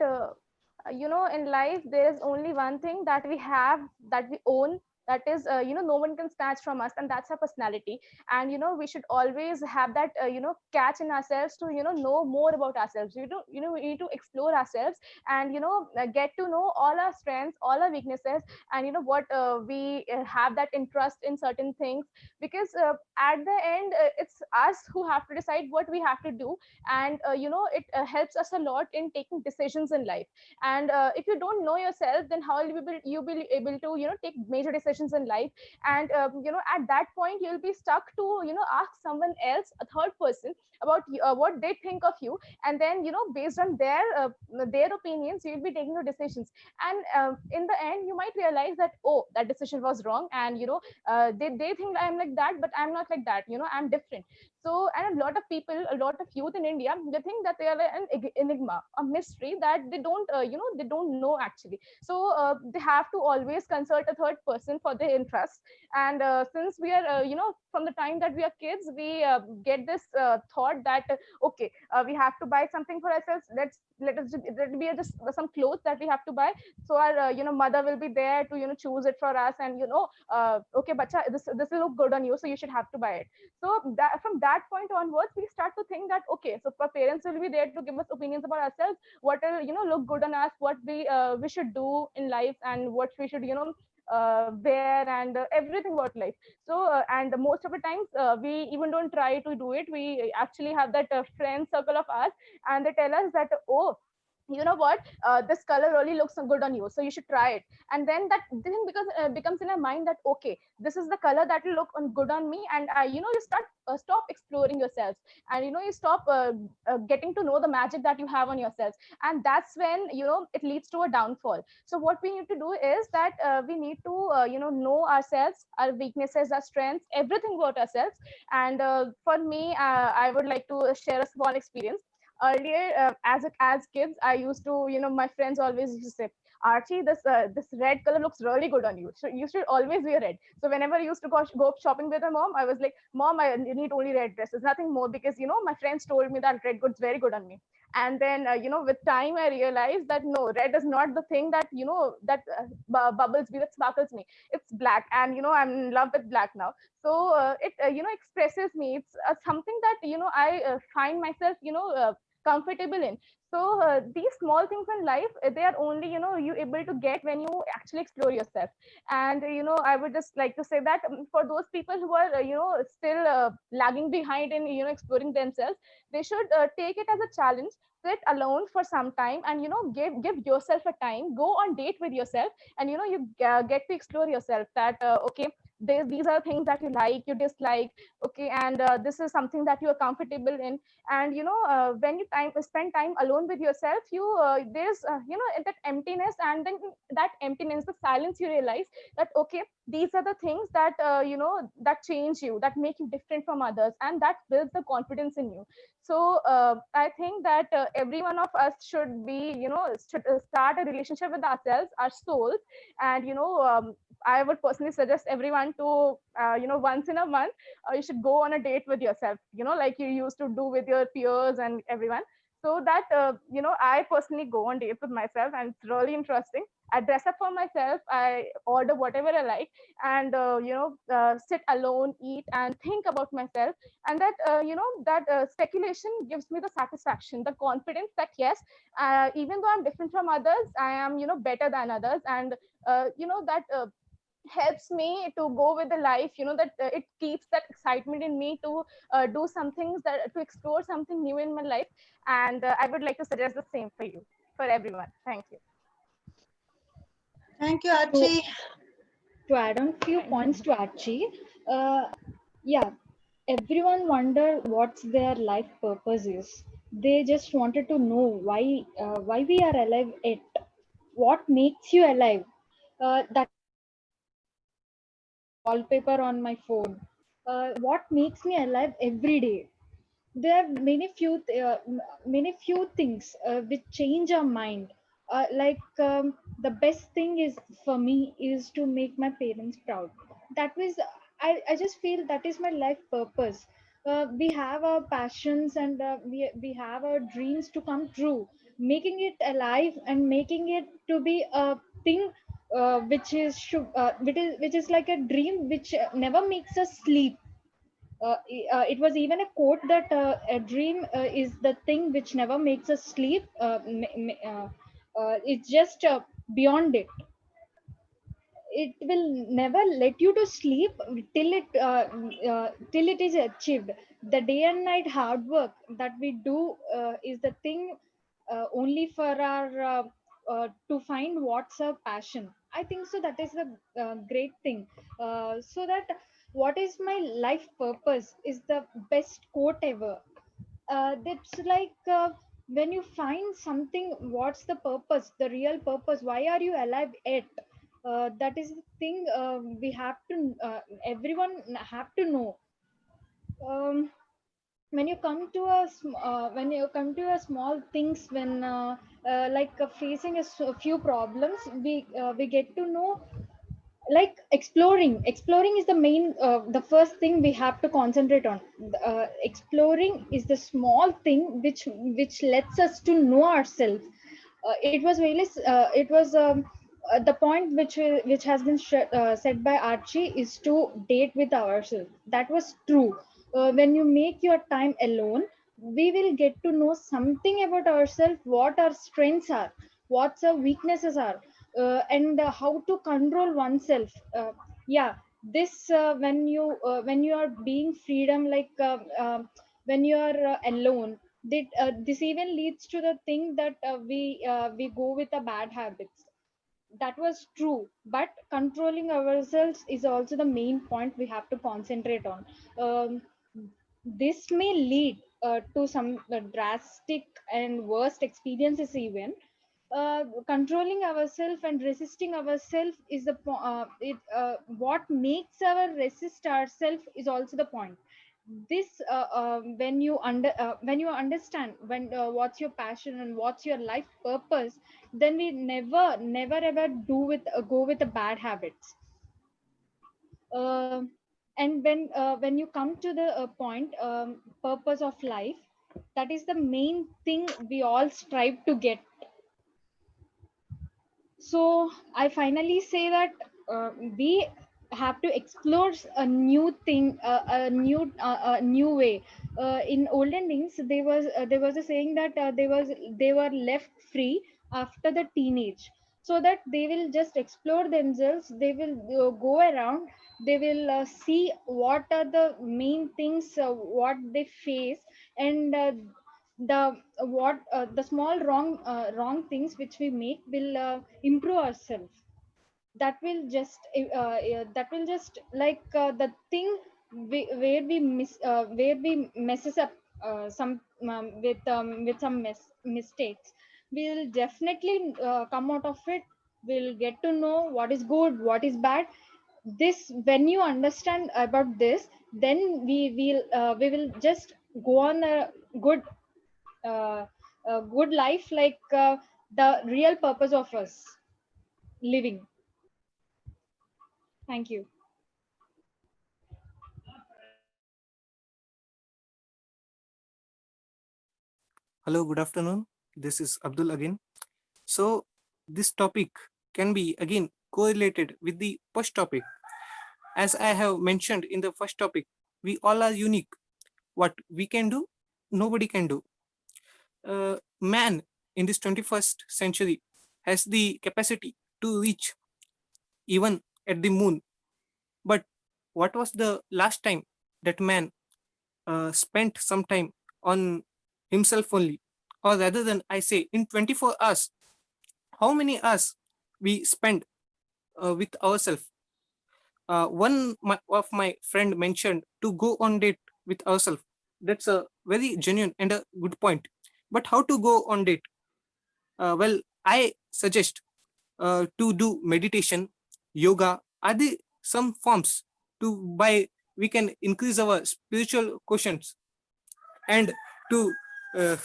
in life, there is only one thing that we have, that we own, that is, no one can snatch from us, and that's our personality. And, we should always have that, catch in ourselves to, know more about ourselves. We need to explore ourselves and, get to know all our strengths, all our weaknesses, and, what we have that interest in certain things, because at the end, it's us who have to decide what we have to do. And it helps us a lot in taking decisions in life. And if you don't know yourself, then how will you be able to take major decisions in life? And at that point, you'll be stuck to ask someone else, a third person, about what they think of you. And then based on their opinions, you'll be taking your decisions. And in the end, you might realize that, oh, that decision was wrong. And they think I'm like that, but I'm not like that. I'm different. So, and a lot of people, a lot of youth in India, they think that they are an enigma, a mystery that they don't know actually. So they have to always consult a third person for their interest. And since we are, from the time that we are kids, we get this thought that, okay, we have to buy something for ourselves. Let it be just some clothes that we have to buy. So our, mother will be there to, choose it for us. And, okay, bacha, this will look good on you, so you should have to buy it. So that, from that point onwards, we start to think that, okay, so our parents will be there to give us opinions about ourselves, what will look good on us, what we should do in life, and what we should wear, and everything about life. So and most of the times, we even don't try to do it. We actually have that friend circle of us, and they tell us that, oh, you know what, this color really looks so good on you, so you should try it. And then that thing becomes in our mind that, okay, this is the color that will look good on me. And you stop exploring yourselves, and you stop getting to know the magic that you have on yourselves. And that's when it leads to a downfall. So what we need to do is that we need to know ourselves, our weaknesses, our strengths, everything about ourselves. And for me, I would like to share a small experience. Earlier, as kids, I used to, my friends always used to say, Archie, this red color looks really good on you, so you should always wear red. So whenever I used to go shopping with my mom, I was like, Mom, I need only red dresses, nothing more, because my friends told me that red good's very good on me. And then with time, I realized that no, red is not the thing that bubbles me, that sparkles me. It's black, and I'm in love with black now. So it expresses me. It's something that I find myself comfortable in. So these small things in life, they are only you able to get when you actually explore yourself. And I would just like to say that, for those people who are still lagging behind in exploring themselves, they should take it as a challenge. Sit alone for some time, and give yourself a time, go on date with yourself, and you get to explore yourself, that okay, these are things that you like, you dislike, okay, and this is something that you are comfortable in. And when you spend time alone with yourself, there's that emptiness, and then that emptiness, the silence, you realize that, okay, these are the things that that change you, that make you different from others, and that builds the confidence in you. So I think that every one of us should be should start a relationship with ourselves, our souls. And I would personally suggest everyone to once in a month, you should go on a date with yourself, like you used to do with your peers and everyone. So that I personally go on dates with myself, and it's really interesting. I dress up for myself, I order whatever I like, and sit alone, eat, and think about myself. And that that speculation gives me the satisfaction, the confidence that, yes, even though I'm different from others, I am better than others. And that helps me to go with the life, that it keeps that excitement in me to do some things, that to explore something new in my life. And I would like to suggest the same for you, for everyone. Thank you. Thank you, Archie. To add on few points to Archie, yeah, everyone wonder what's their life purpose is. They just wanted to know why we are alive. What makes you alive? That wallpaper on my phone. what makes me alive every day. There are many few things which change our mind. The best thing is for me is to make my parents proud. That was I just feel that is my life purpose. We have our passions and we have our dreams to come true. Making it alive and making it to be a thing which is like a dream which never makes us sleep. It was even a quote that a dream is the thing which never makes us sleep. It's just beyond it. It will never let you to sleep till it is achieved. The day and night hard work that we do is the thing only for our to find what's our passion. I think so that is the great thing. So that what is my life purpose is the best quote ever. That's like when you find something, what's the purpose, the real purpose, why are you alive yet? That is the thing we have to everyone have to know. When you come to when you come to a small things, when facing a few problems, we get to know, like exploring is the main the first thing we have to concentrate on. Exploring is the small thing which lets us to know ourselves. It was really it was the point which has been said by Archie is to date with ourselves. That was true. When you make your time alone, we will get to know something about ourselves, what our strengths are, what our weaknesses are, and how to control oneself. Yeah, this when you are being freedom, when you are alone, this even leads to the thing that we go with the bad habits. That was true, but controlling ourselves is also the main point we have to concentrate on. um, this may lead to some drastic and worst experiences even. Controlling ourselves and resisting ourselves is what makes our resist ourselves is also the point. This when you understand what's your passion and what's your life purpose, then we never ever go with the bad habits. uh, and when you come to the point, purpose of life, that is the main thing we all strive to get. So I finally say that we have to explore a new thing, a new way. In olden days, there was a saying that they were left free after the teenage, so that they will just explore themselves. They will go around, they will see what are the main things what they face, and the what the small wrong things which we make will improve ourselves. That will just like the thing where we messes up with some mistakes, we'll definitely come out of it. We'll get to know what is good, what is bad. This when you understand about this, then we will just go on good a good life, the real purpose of us living. Thank you. Hello, good afternoon. This is Abdul again. So this topic can be again correlated with the first topic. As I have mentioned in the first topic, we all are unique. What we can do, nobody can do. Man in this 21st century has the capacity to reach even at the moon. But what was the last time that man spent some time on himself only? Or rather than I say, in 24 hours, how many hours we spend with ourselves? Of my friend mentioned to go on date with ourselves. That's a very genuine and a good point. But how to go on date? Well, I suggest to do meditation, yoga. Are there some forms to by we can increase our spiritual quotients and to uh,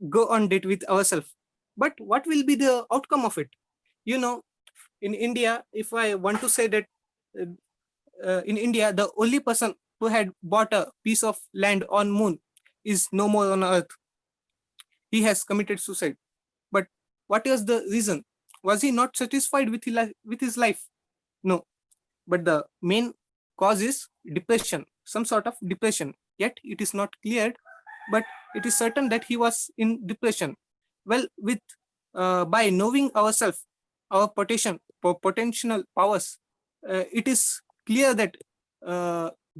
go on date with ourselves. But what will be the outcome of it? You know, in India, if I want to say that uh, in India, the only person who had bought a piece of land on moon is no more on earth. He has committed suicide. But what was the reason? Was he not satisfied with his life? No. But the main cause is depression, some sort of depression. Yet it is not cleared, but it is certain that he was in depression. Well, with by knowing ourselves, our potential powers, it is clear that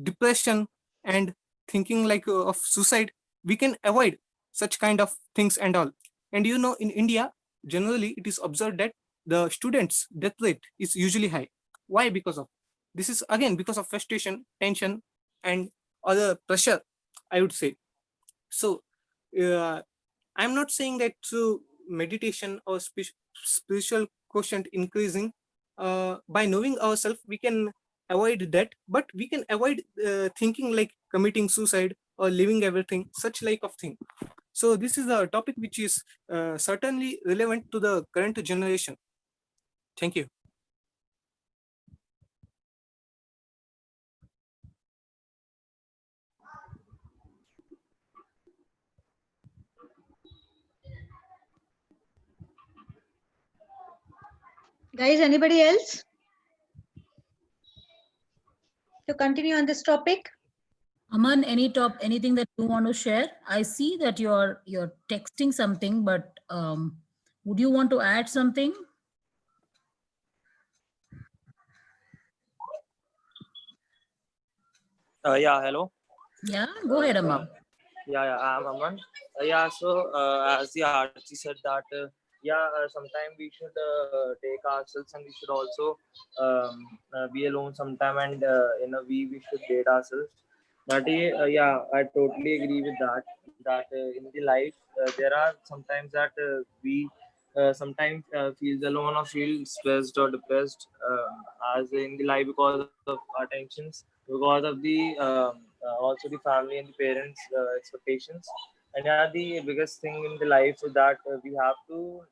depression and thinking like of suicide, we can avoid such kind of things and all. And you know, in India, generally it is observed that the students' death rate is usually high. Why? Because of this is again because of frustration, tension, and other pressure, I would say. So uh, I'm not saying that through meditation or spiritual quotient increasing, by knowing ourselves, we can avoid that, but we can avoid thinking like committing suicide or leaving everything, such like of thing. So this is a topic which is certainly relevant to the current generation. Thank you. Guys, anybody else to continue on this topic? Aman, anything that you want to share? I see that you're texting something, but would you want to add something? Yeah, hello. Yeah, go ahead, Aman. Yeah, I'm Aman. Yeah, so as the Archie said that, sometime we should take ourselves and we should also be alone sometime and we should date ourselves. But I totally agree with that. That in the life there are sometimes that we sometimes feels alone or feel stressed or depressed as in the life because of our tensions, because of the also the family and the parents expectations. And yeah, the biggest thing in the life is that we have to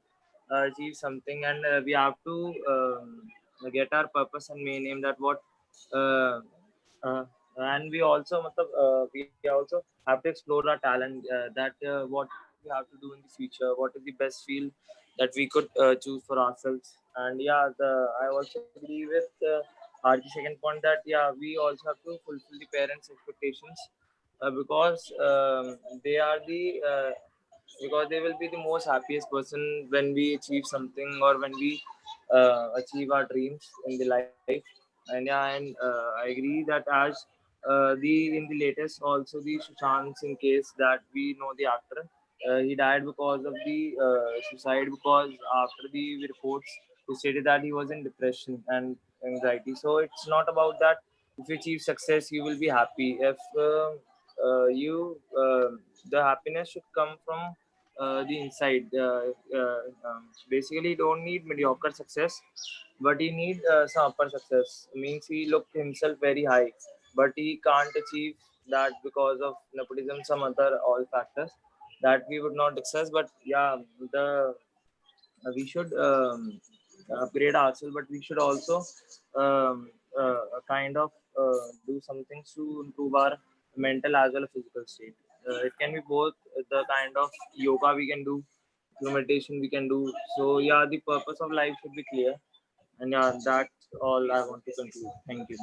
achieve something, and we have to get our purpose and main aim, that what uh, uh, and we also have to explore our talent, that what we have to do in the future, what is the best field that we could choose for ourselves. And yeah, I also agree with the second point, that yeah, we also have to fulfill the parents expectations, because they are the because they will be the most happiest person when we achieve something, or when we achieve our dreams in the life. And yeah, and I agree that as the in the latest also the chance, in case that we know the actor, he died because of the suicide, because after the reports he stated that he was in depression and anxiety. So it's not about that if you achieve success you will be happy. If you the happiness should come from the inside. Basically, don't need mediocre success, but he need some upper success. Means he looked himself very high, but he can't achieve that because of nepotism, some other all factors that we would not discuss. But yeah, the we should upgrade ourselves, but we should also kind of do some things to improve our mental as well as physical state. It can be both the kind of yoga we can do, through meditation we can do. So yeah, the purpose of life should be clear. And yeah, that's all I want to conclude. Thank you.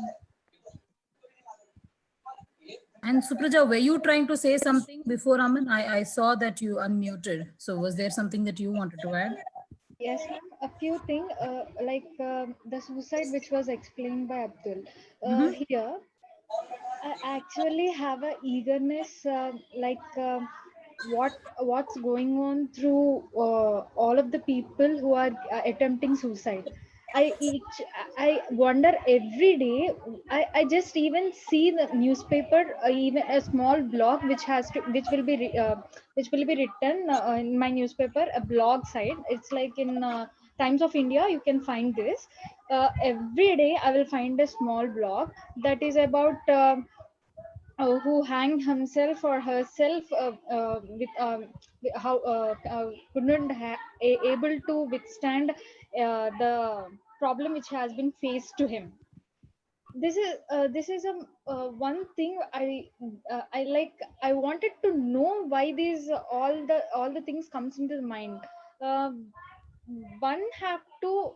And Supraja, were you trying to say something before, Aman? I saw that you unmuted. So was there something that you wanted to add? Yes, ma'am. A few things like the suicide, which was explained by Abdul. Here, I actually have a eagerness, what's going on through all of the people who are attempting suicide. I wonder every day. I just even see the newspaper, even a small blog which will be written in my newspaper, a blog site. It's like in Times of India, you can find this. Every day I will find a small blog that is about who hanged himself or herself how couldn't able to withstand the problem which has been faced to him. This is a one thing I like. I wanted to know why these all the things comes into the mind. uh, One have to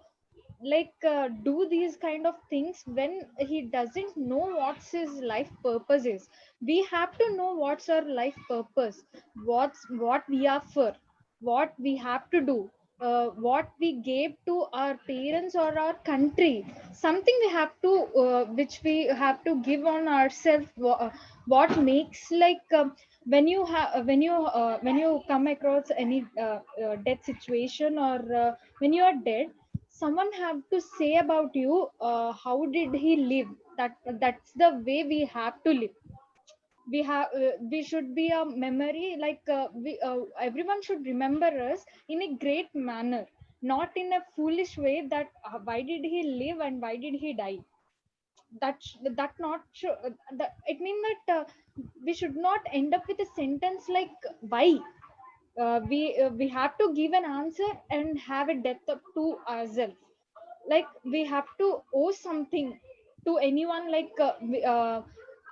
do these kind of things when he doesn't know what's his life purpose is. We have to know what's our life purpose, what we are for, what we have to do, what we gave to our parents or our country. Something we have to which we have to give on ourselves. What makes when you have when you come across any death situation, or when you are dead, someone have to say about you, how did he live. That's the way we have to live. We should be a memory, everyone should remember us in a great manner, not in a foolish way that why did he live and why did he die. That not sure that it means that we should not end up with a sentence like why. We have to give an answer and have a depth up to ourselves. Like we have to owe something to anyone.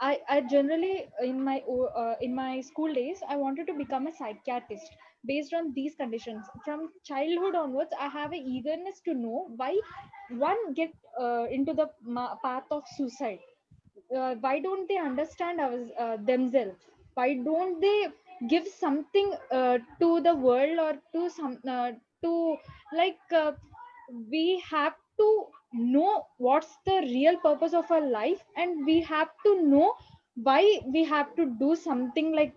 I generally in my school days I wanted to become a psychiatrist. Based on these conditions, from childhood onwards I have a eagerness to know why one get into the path of suicide. Why don't they understand themselves? Why don't they give something to the world, or to some to like we have to know what's the real purpose of our life, and we have to know why we have to do something like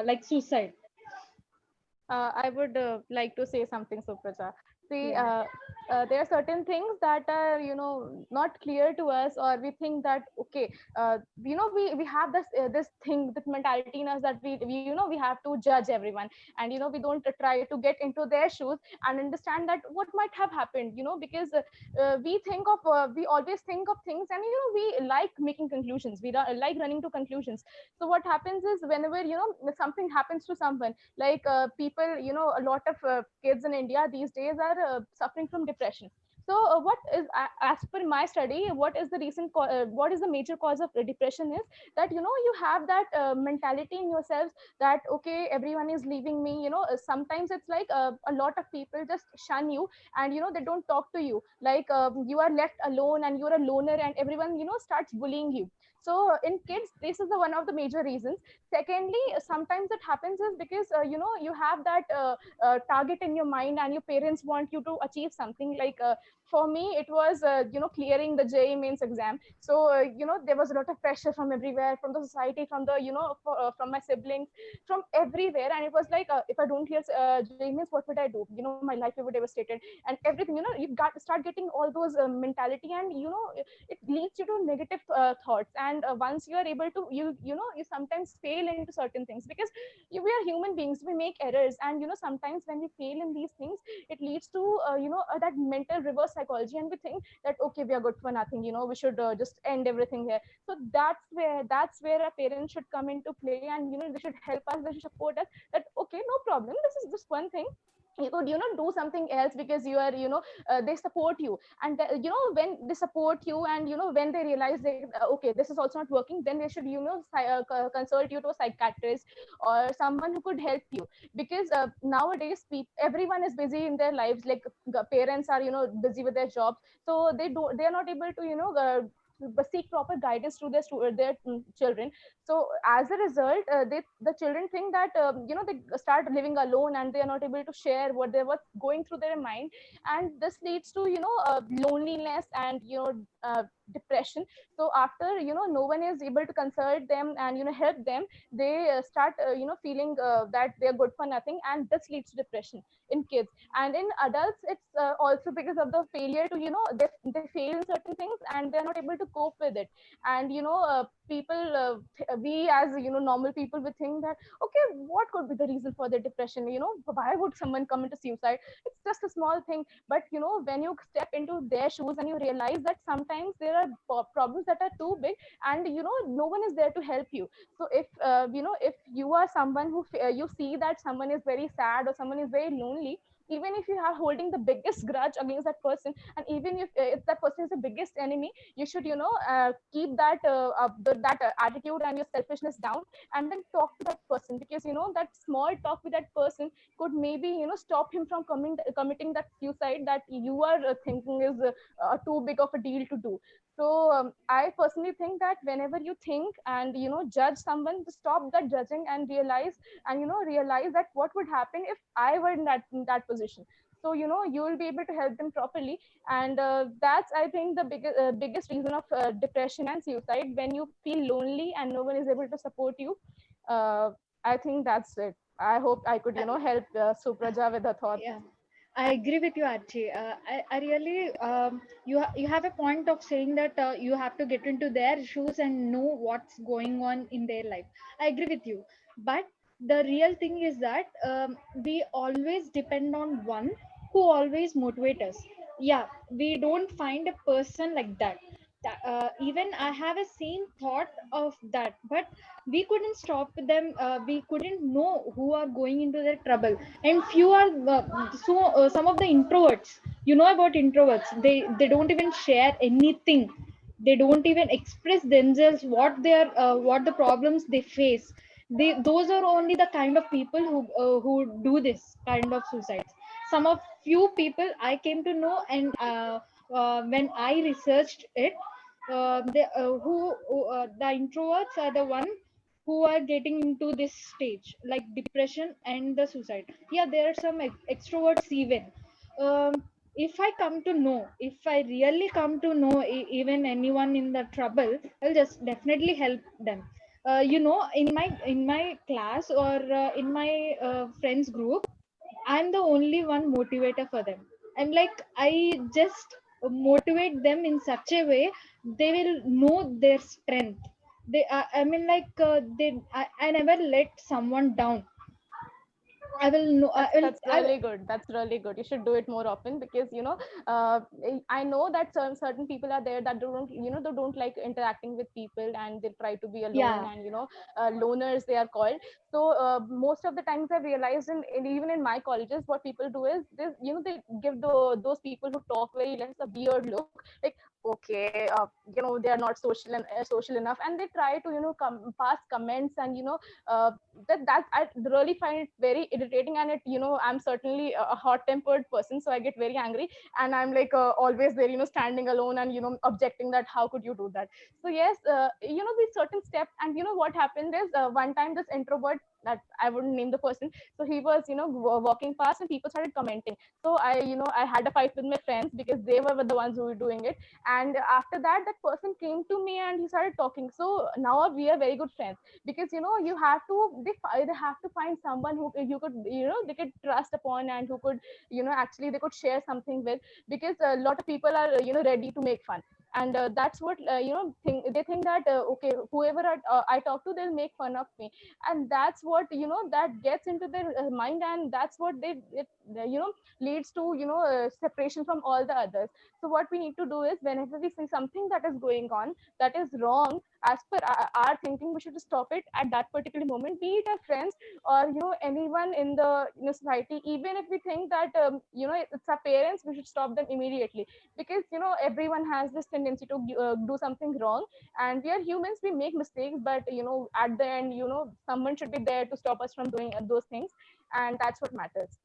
like suicide. I would like to say something, Supraja. See, Yeah. there are certain things that are, not clear to us, or we think that okay, we have this thing, this mentality in us that we have to judge everyone, and we don't try to get into their shoes and understand that what might have happened, because we always think of things, and we like making conclusions. We like running to conclusions. So what happens is, whenever something happens to someone, like people, a lot of kids in India these days are suffering from depression. So what is as per my study, what is the major cause of depression is that you have that mentality in yourselves that okay, everyone is leaving me. Sometimes it's like a lot of people just shun you, and they don't talk to you, like you are left alone and you're a loner, and everyone starts bullying you. So in kids, this is the one of the major reasons. Secondly, sometimes it happens is because you have that target in your mind, and your parents want you to achieve something. Like for me, it was clearing the JEE mains exam. So there was a lot of pressure from everywhere, from the society, from the from my siblings, from everywhere. And it was like, if I don't clear JEE mains, what would I do? My life will be devastated, and everything. You got start getting all those mentality, and it leads you to negative thoughts. And once you are able to, you sometimes fail into certain things, because we are human beings, we make errors. And sometimes when we fail in these things, it leads to that mental reverse psychology, and we think that okay, we are good for nothing, we should just end everything here. So that's where a parent should come into play, and they should help us, they should support us, that okay, no problem, this is just one thing. You could do something else, because you are they support you. And when they support you, and when they realize that okay, this is also not working, then they should consult you to a psychiatrist or someone who could help you. Because nowadays everyone is busy in their lives, like parents are busy with their jobs, so they are not able to seek proper guidance to their children. So as a result, the children think that they start living alone, and they are not able to share what's going through their mind. And this leads to loneliness, and depression. So after, no one is able to consult them and, help them, they start, feeling that they're good for nothing, and this leads to depression in kids. And in adults, it's also because of the failure to, they fail in certain things and they're not able to cope with it. And people we as, normal people, we think that, okay, what could be the reason for the depression? Why would someone come into suicide? It's just a small thing. But when you step into their shoes and you realize that sometimes there are problems that are too big, and no one is there to help you. So if you are someone who you see that someone is very sad or someone is very lonely, even if you are holding the biggest grudge against that person, and even if that person is the biggest enemy, you should keep that attitude and your selfishness down, and then talk to that person, because that small talk with that person could maybe stop him from committing that suicide that you are thinking is too big of a deal to do. So I personally think that whenever you think and judge someone, to stop that judging and realize that what would happen if I were in that position. So you will be able to help them properly. And that's, I think, the biggest reason of depression and suicide, when you feel lonely and no one is able to support you. I think that's it. I hope I could help Supraja with her thoughts. Yeah, I agree with you, Archie. I really, you have a point of saying that you have to get into their shoes and know what's going on in their life. I agree with you, but the real thing is that we always depend on one who always motivate us. Yeah, we don't find a person like that. Even I have a same thought of that, but we couldn't stop them. We couldn't know who are going into their trouble, and few are some of the introverts, about introverts, they don't even share anything. They don't even express themselves what the problems they face. Those are only the kind of people who do this kind of suicides. Some of few people I came to know, and when I researched it, the introverts are the one who are getting into this stage, like depression and the suicide. Yeah, there are some extroverts even. um, if I really come to know even anyone in the trouble, I'll just definitely help them. In my class, or in my friends group, I'm the only one motivator for them. I'm like, I just motivate them in such a way they will know their strength. I mean, like, I never let someone down. I will know. That's really good. That's really good. You should do it more often, because uh, I know that certain people are there that don't they don't like interacting with people, and they try to be alone, Yeah, and loners they are called. So most of the times I've realized, even in my colleges, what people do is they give those people who talk very less a weird look, like, okay, they are not social enough, and they try to pass comments, and that I really find it very irritating. And I'm certainly a hot tempered person, so I get very angry, and I'm like always there, standing alone, and objecting that how could you do that. So yes, these certain steps. And what happened is, one time this introvert, that I wouldn't name the person, so he was walking past, and people started commenting. So I had a fight with my friends, because they were the ones who were doing it. And after that, that person came to me and he started talking. So now we are very good friends, because you have to they have to find someone who you could they could trust upon, and who could actually they could share something with, because a lot of people are ready to make fun. And that's what they think that okay, whoever I talk to, they'll make fun of me. And that's what that gets into their mind, and that's what leads to separation from all the others. So what we need to do is, whenever we see something that is going on that is wrong, as per our thinking, we should stop it at that particular moment, be it our friends, or anyone in the society. Even if we think that it's our parents, we should stop them immediately, because everyone has this tendency to do something wrong, and we are humans, we make mistakes. But at the end, someone should be there to stop us from doing those things, and that's what matters.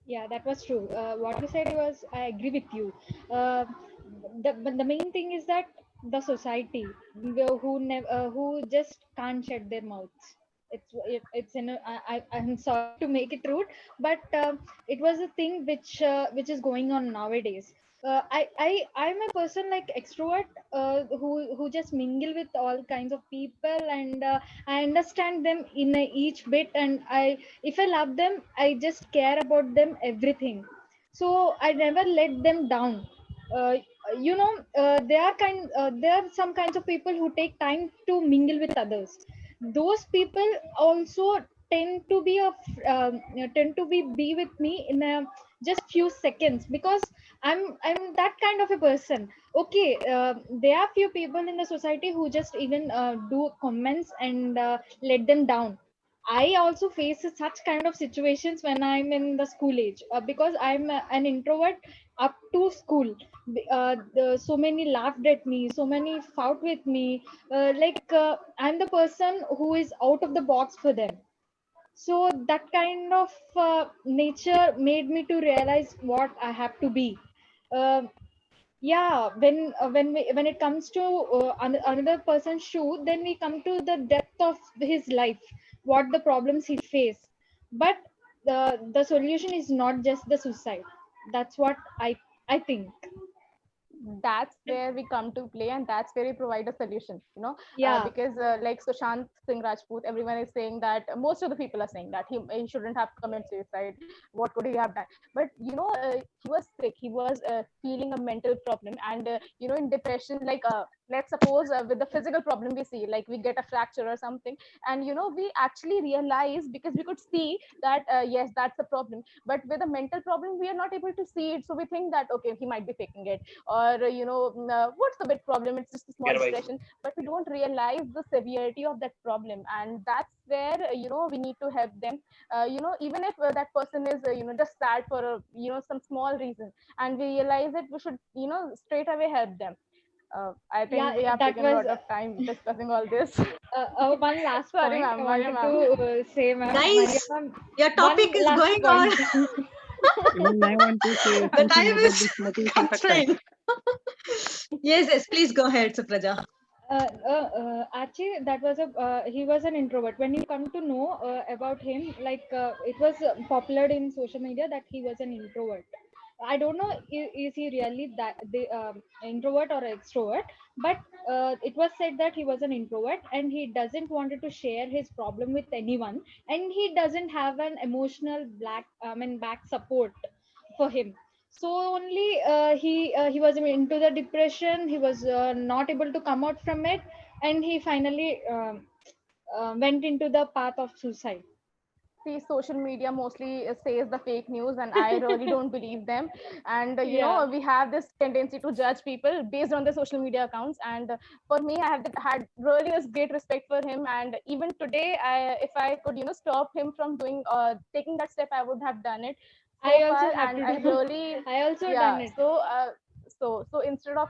yeah, that was true. What you said was, I agree with you. Uh, but the main thing is that the society, who just can't shut their mouths. It's in I'm sorry to make it rude, but it was a thing which is going on nowadays. I'm a person like extrovert, who just mingle with all kinds of people, and I understand them in each bit, and if I love them, I just care about them everything. So I never let them down. Uh, there are some kinds of people who take time to mingle with others. Those people also tend to be be with me in a just few seconds, because I'm that kind of a person. Okay, there are few people in the society who just even do comments and let them down. I also face such kind of situations when I'm in the school age, because I'm an introvert up to school. So many laughed at me, so many fought with me. I'm the person who is out of the box for them. So that kind of nature made me to realize what I have to be. Uh, yeah, when it comes to another person's shoe, then we come to the depth of his life, what the problems he faced. But the solution is not just the suicide. That's what I think. That's where we come to play, and that's where we provide a solution, Yeah. because like Sushant Singh Rajput, everyone is saying that, most of the people are saying that he shouldn't have committed suicide. What could he have done? But he was sick, he was feeling a mental problem, and in depression, like let's suppose with the physical problem we see, like we get a fracture or something, and we actually realize, because we could see that yes, that's a problem. But with a mental problem, we are not able to see it, so we think that okay, he might be faking it, or what's the big problem, it's just a small depression. But we don't realize the severity of that problem, and that's where we need to help them. Even if that person is just sad for a some small reason, and we realize it, we should straight away help them. I think Yeah, we have that taken a was lot of time discussing all this. one last Sorry, point I ma'am. Maria, wanted ma'am. to say, Maria Guys, ma'am. your One topic is last going on. point. Even I want to say The something time about is this motivation factor. constrained. Yes, please go ahead, Supraja. Actually, that was he was an introvert. When you come to know about him, like it was popular in social media that he was an introvert. I don't know is he really that the introvert or extrovert, but it was said that he was an introvert and he doesn't wanted to share his problem with anyone, and he doesn't have an emotional back support for him. So only he was into the depression. He was not able to come out from it, and he finally went into the path of suicide. See, social media mostly says the fake news, and I really don't believe them. And Yeah. we have this tendency to judge people based on the social media accounts. And for me, I have had really this great respect for him. And even today, if I could stop him from doing taking that step, I would have done it I so also far. have And to I do. really, I also done yeah. it. So instead of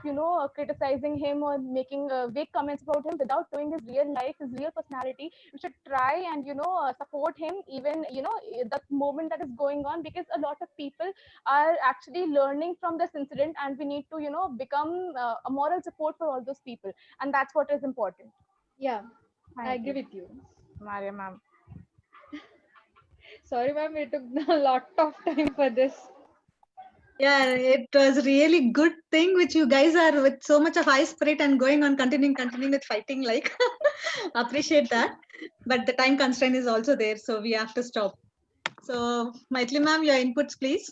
criticizing him or making vague comments about him without knowing his real life, his real personality, we should try and support him, even the moment that is going on, because a lot of people are actually learning from this incident, and we need to become a moral support for all those people, and that's what is important. Yeah, I Thank agree you, with you. Maria ma'am. Sorry, ma'am, it took a lot of time for this. Yeah, it was really good thing which you guys are with so much of high spirit and going on continuing with fighting like appreciate that. But the time constraint is also there, so we have to stop. So Maithili ma'am, your inputs please.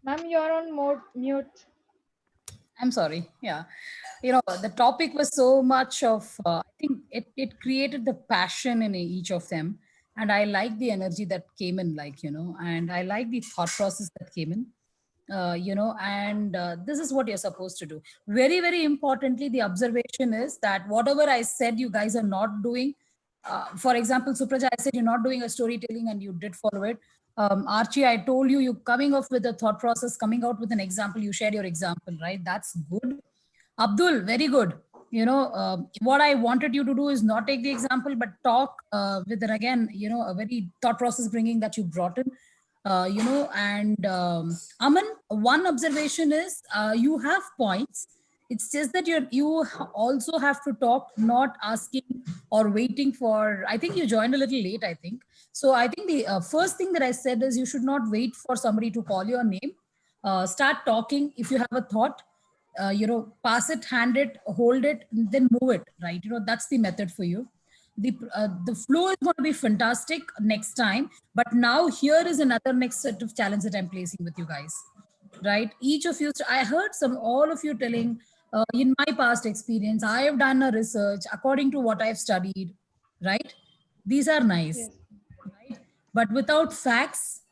Ma'am, you're on mute. I'm sorry. Yeah. The topic was so much of, I think it created the passion in each of them. And I like the energy that came in, and I like the thought process that came in. And this is what you're supposed to do. Very, very importantly, the observation is that whatever I said you guys are not doing, for example, Supraja, I said you're not doing a storytelling and you did follow it. Archie, I told you, you're coming up with a thought process, coming out with an example, you shared your example, right? That's good. Abdul, very good. What I wanted you to do is not take the example, but talk with an, again, a very thought process bringing that you brought in. And Aman, one observation is you have points. It's just that you also have to talk, not asking or waiting for. I think you joined a little late, I think. So I think the first thing that I said is you should not wait for somebody to call your name. Start talking. If you have a thought, pass it, hand it, hold it, and then move it, right? That's the method for you. The flow is going to be fantastic next time. But now here is another next set of challenge that I'm placing with you guys, right? Each of you, I heard all of you telling, in my past experience, I have done a research according to what I've studied, right? These are nice, Yes. right? But without facts,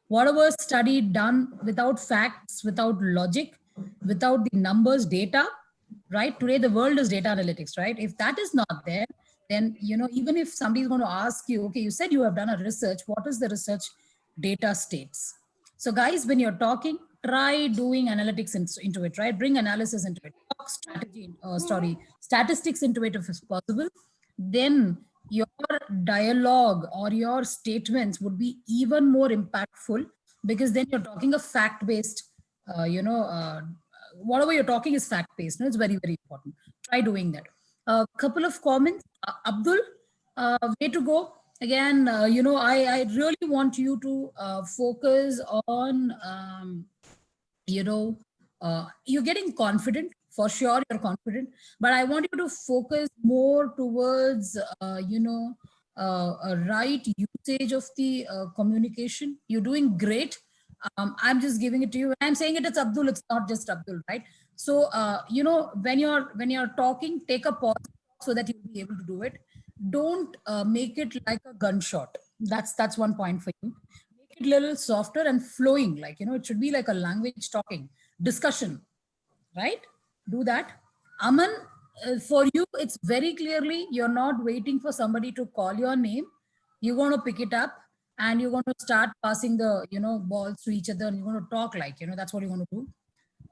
whatever study done without facts, without logic, without the numbers, data, right? Today, the world is data analytics, right? If that is not there, then, even if somebody is going to ask you, okay, you said you have done a research, what is the research data states? So guys, when you're talking, try doing analytics into it, right? Bring analysis into it, talk statistics into it if it's possible. Then your dialogue or your statements would be even more impactful, because then you're talking a fact-based, whatever you're talking is fact-based. It's very, very important. Try doing that. A couple of comments. Abdul, way to go. Again, I really want you to focus on, you're getting confident. For sure, you're confident. But I want you to focus more towards, a right usage of the communication. You're doing great. I'm just giving it to you. I'm saying it's Abdul. It's not just Abdul, right? So, when you're talking, take a pause so that you'll be able to do it. Don't make it like a gunshot. That's one point for you. Make it a little softer and flowing. Like, it should be like a language talking discussion, right? Do that. Aman, for you, it's very clearly you're not waiting for somebody to call your name. You're going to pick it up and you're going to start passing the, balls to each other, and you're going to talk like, that's what you're going to do.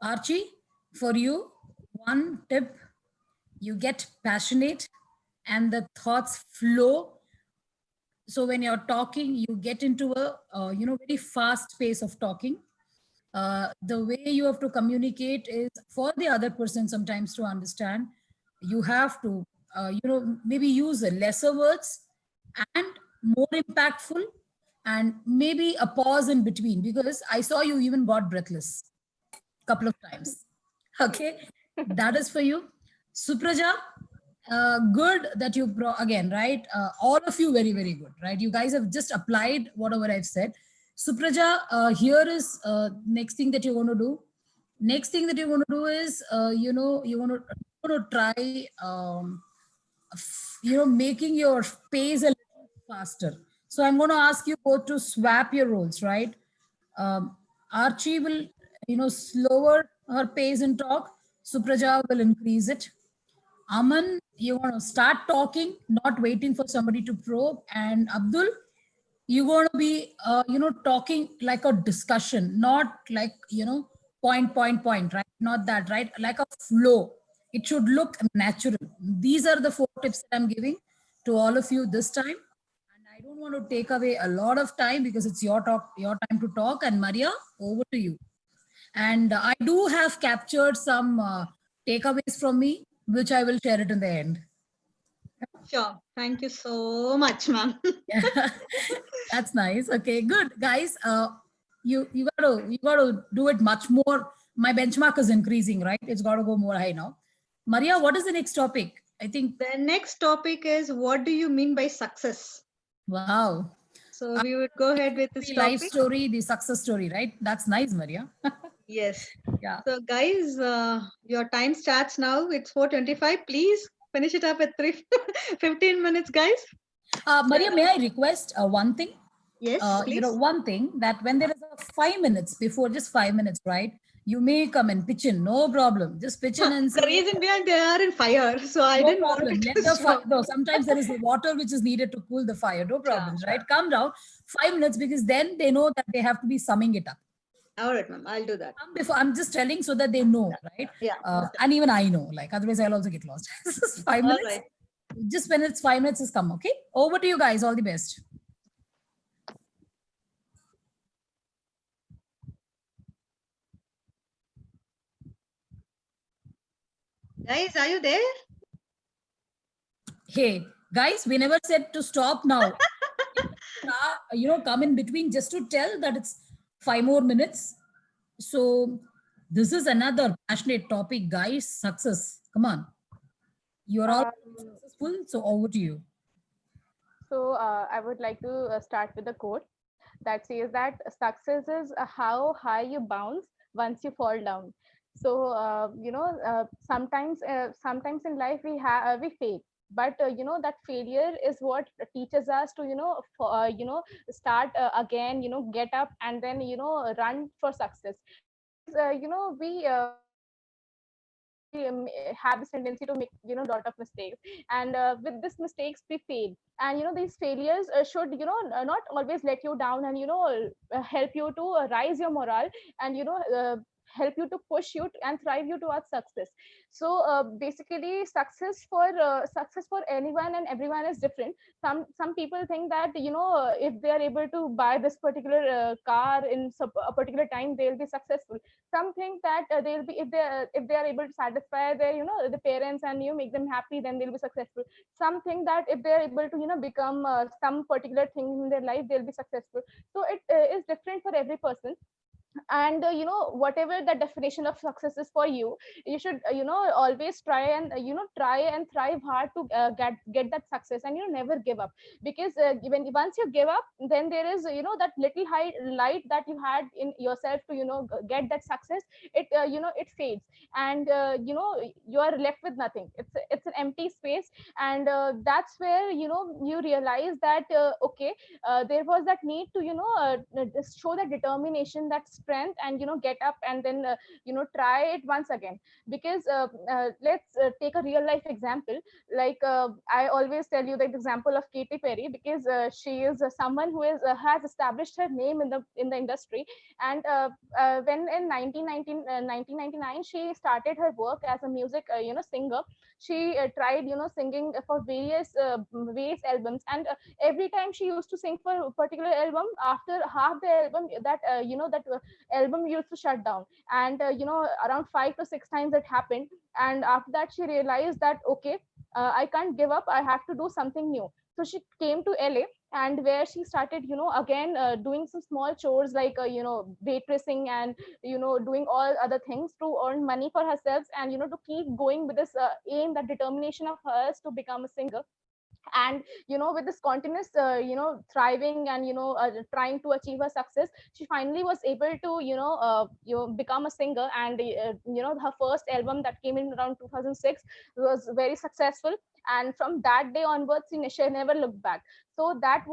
Archie, for you, one tip, you get passionate and the thoughts flow. So when you're talking, you get into a, very fast pace of talking. The way you have to communicate is for the other person sometimes to understand. You have to, maybe use lesser words and more impactful, and maybe a pause in between, because I saw you even got breathless a couple of times. Okay, that is for you. Supraja, good that you brought again, right? All of you very, very good, right? You guys have just applied whatever I've said. Supraja, here is next thing that you're going to do. Next thing that you're going to do is, you're going to try, making your pace a little faster. So I'm going to ask you both to swap your roles, right? Archie will, slower her pace and talk. Supraja will increase it. Aman, you want to start talking, not waiting for somebody to probe. And Abdul, you're going to be, talking like a discussion, not like, point, right? Not that, right? Like a flow. It should look natural. These are the 4 tips that I'm giving to all of you this time. And I don't want to take away a lot of time because it's your time to talk. And Maria, over to you. And I do have captured some takeaways from me, which I will share it in the end. Sure. Thank you so much, ma'am. Yeah, that's nice. Okay, good, guys. You gotta do it much more. My benchmark is increasing, right? It's got to go more high now. Maria, what is the next topic? I think. The next topic is, what do you mean by success? Wow. So we would go ahead with this The topic. life story, the success story, right? That's nice, Maria. Yes. Yeah. So guys, your time starts now. It's 4:25. Please finish it up at 15 minutes, guys. Maria, may I request one thing? Yes, please. One thing, that when there is a 5 minutes before, just 5 minutes, right? You may come and pitch in, no problem. Just pitch in and The reason behind they are in fire, so I no didn't problem. want Let to the stop. no, sometimes there is the water which is needed to cool the fire. No problems, Sure, right? Come down 5 minutes, because then they know that they have to be summing it up. All right, ma'am. I'll do that. Before, I'm just telling so that they know, right? Yeah. And even I know, like, otherwise I'll also get lost. 5 minutes. All right. Just when it's 5 minutes is come, okay? Over to you guys. All the best. Guys, are you there? Hey, guys, we never said to stop now. Come in between just to tell that it's 5 more minutes. So this is another passionate topic, guys. Success. Come on. You're all successful. So over to you. So I would like to start with a quote that says that success is how high you bounce once you fall down. So sometimes in life we fail, but that failure is what teaches us to start again, get up and then run for success. We have this tendency to make lot of mistakes, and with these mistakes we fail, and these failures should not always let you down, and help you to rise your morale, and help you to push you and thrive you towards success. So basically success for anyone and everyone is different. Some people think that if they are able to buy this particular car in a particular time, they'll be successful. Some think that they'll be, if they are able to satisfy their the parents and make them happy, then they'll be successful. Some think that if they are able to become some particular thing in their life, they'll be successful. So it is different for every person, and whatever the definition of success is for you, you should always try and try and thrive hard to get that success, and never give up. Because when once you give up, then there is that little high light that you had in yourself to get that success. It fades, and you are left with nothing. It's an empty space, and that's where you realize that okay, there was that need to just show that determination, that strength, and get up and then try it once again. Because let's take a real life example. Like I always tell you the example of Katy Perry, because she is someone who has established her name in the industry. And when in 1999 she started her work as a music singer, she tried singing for various albums, and every time she used to sing for a particular album, after half the album, that album used to shut down. And around 5 to 6 times it happened. And after that she realized that okay, I can't give up, I have to do something new. So she came to LA, and where she started again doing some small chores, like waitressing, and doing all other things to earn money for herself, and to keep going with this aim, that determination of hers to become a singer. And with this continuous thriving, and trying to achieve her success, she finally was able to become a singer. And her first album that came in around 2006 was very successful. And from that day onwards, she never looked back. So that's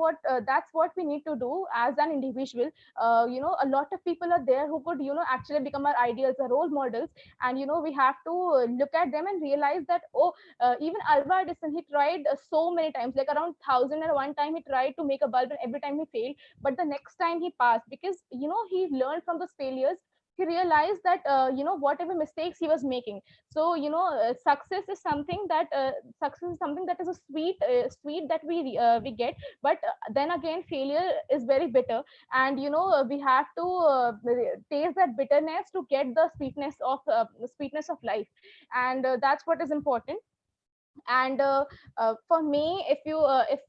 what we need to do as an individual. A lot of people are there who could actually become our ideals, our role models. And we have to look at them and realize that, oh, even Alva Edison, he tried so many times, like around 1001 time he tried to make a bulb, and every time he failed. But the next time he passed, because he learned from those failures. He realized that whatever mistakes he was making. So success is something that is a sweet that we get. But then again, failure is very bitter, and we have to taste that bitterness to get the sweetness of life. And that's what is important. And for me, if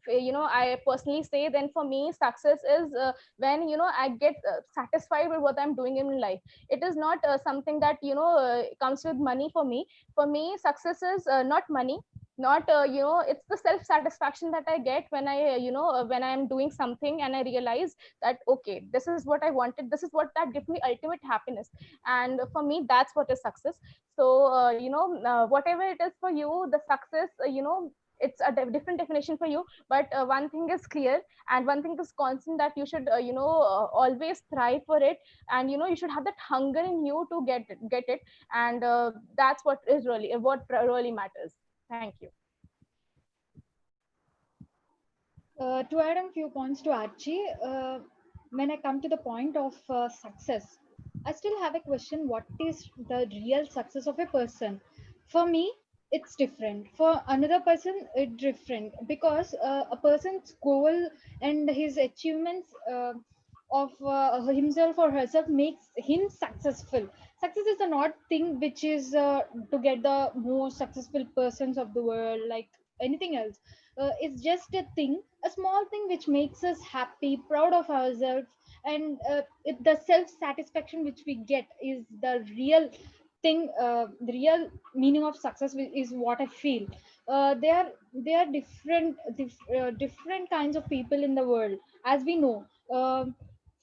I personally say, then for me success is when I get satisfied with what I'm doing in life. It is not something that comes with money. For me success is not money, not it's the self satisfaction that I get when I when I am doing something, and I realize that okay, this is what I wanted, this is what that gives me ultimate happiness. And for me, that's what is success. So whatever it is for you, the success, it's a different definition for you. But one thing is clear, and one thing is constant, that you should always thrive for it. And you should have that hunger in you to get it. And that's what really matters. Thank you. To add a few points to Archie, when I come to the point of success, I still have a question: what is the real success of a person? For me, it's different. For another person, it's different, because a person's goal and his achievements of himself or herself makes him successful. Success is a not thing which is to get the most successful persons of the world, like anything else. It's just a thing, a small thing which makes us happy, proud of ourselves, and the self satisfaction which we get is the real thing. The real meaning of success is what I feel. There are different kinds of people in the world, as we know.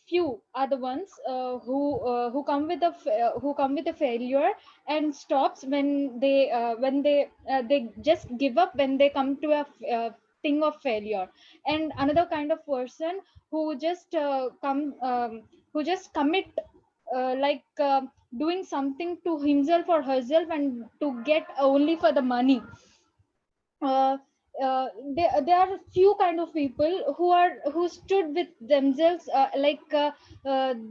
Few are the ones who come with who come with a failure and stops when they just give up when they come to a thing of failure. And another kind of person who just who just commit doing something to himself or herself and to get only for the money. uh, there are few kind of people who stood with themselves,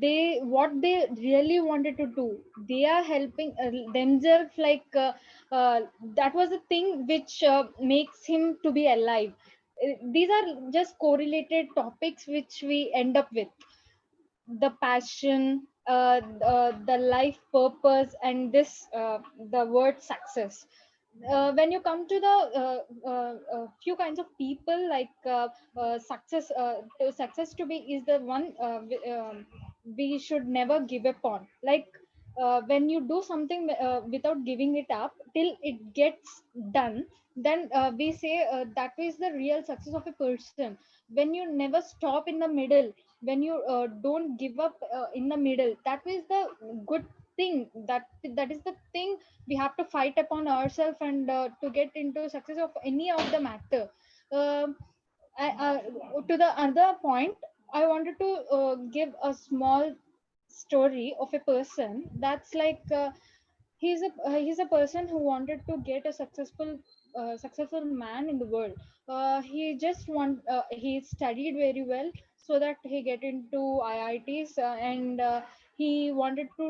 they what they really wanted to do, they are helping themselves, that was the thing which makes him to be alive. These are just correlated topics which we end up with: the passion, the life purpose, and this the word success. When you come to the few kinds of people, success to be is the one we should never give up on. When you do something without giving it up till it gets done, then we say that is the real success of a person. When you never stop in the middle, when you don't give up in the middle, that is the good thing. That is the thing we have to fight upon ourselves, and to get into success of any of the matter. um, to the other point, I wanted to give a small story of a person. That's he's a person who wanted to get a successful man in the world. He studied very well so that he get into IITs, and he wanted to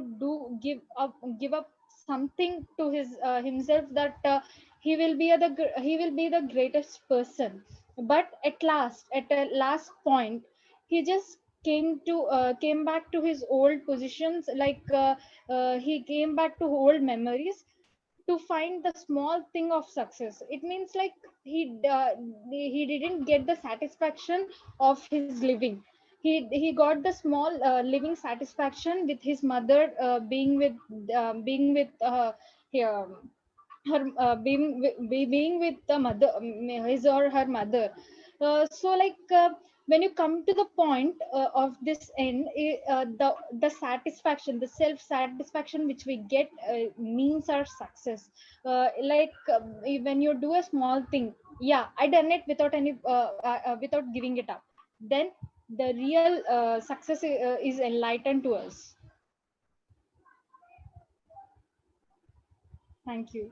give up something to himself, that he will be the greatest person. But at the last point, he just came back to his old positions, he came back to old memories to find the small thing of success. It means like he didn't get the satisfaction of his living. He got the small living satisfaction with his mother, being with here her being with the mother, his or her mother. When you come to the point of this end, the satisfaction, the self satisfaction which we get means our success. When you do a small thing, yeah, I done it without giving it up, then the real success is enlightened to us. Thank you.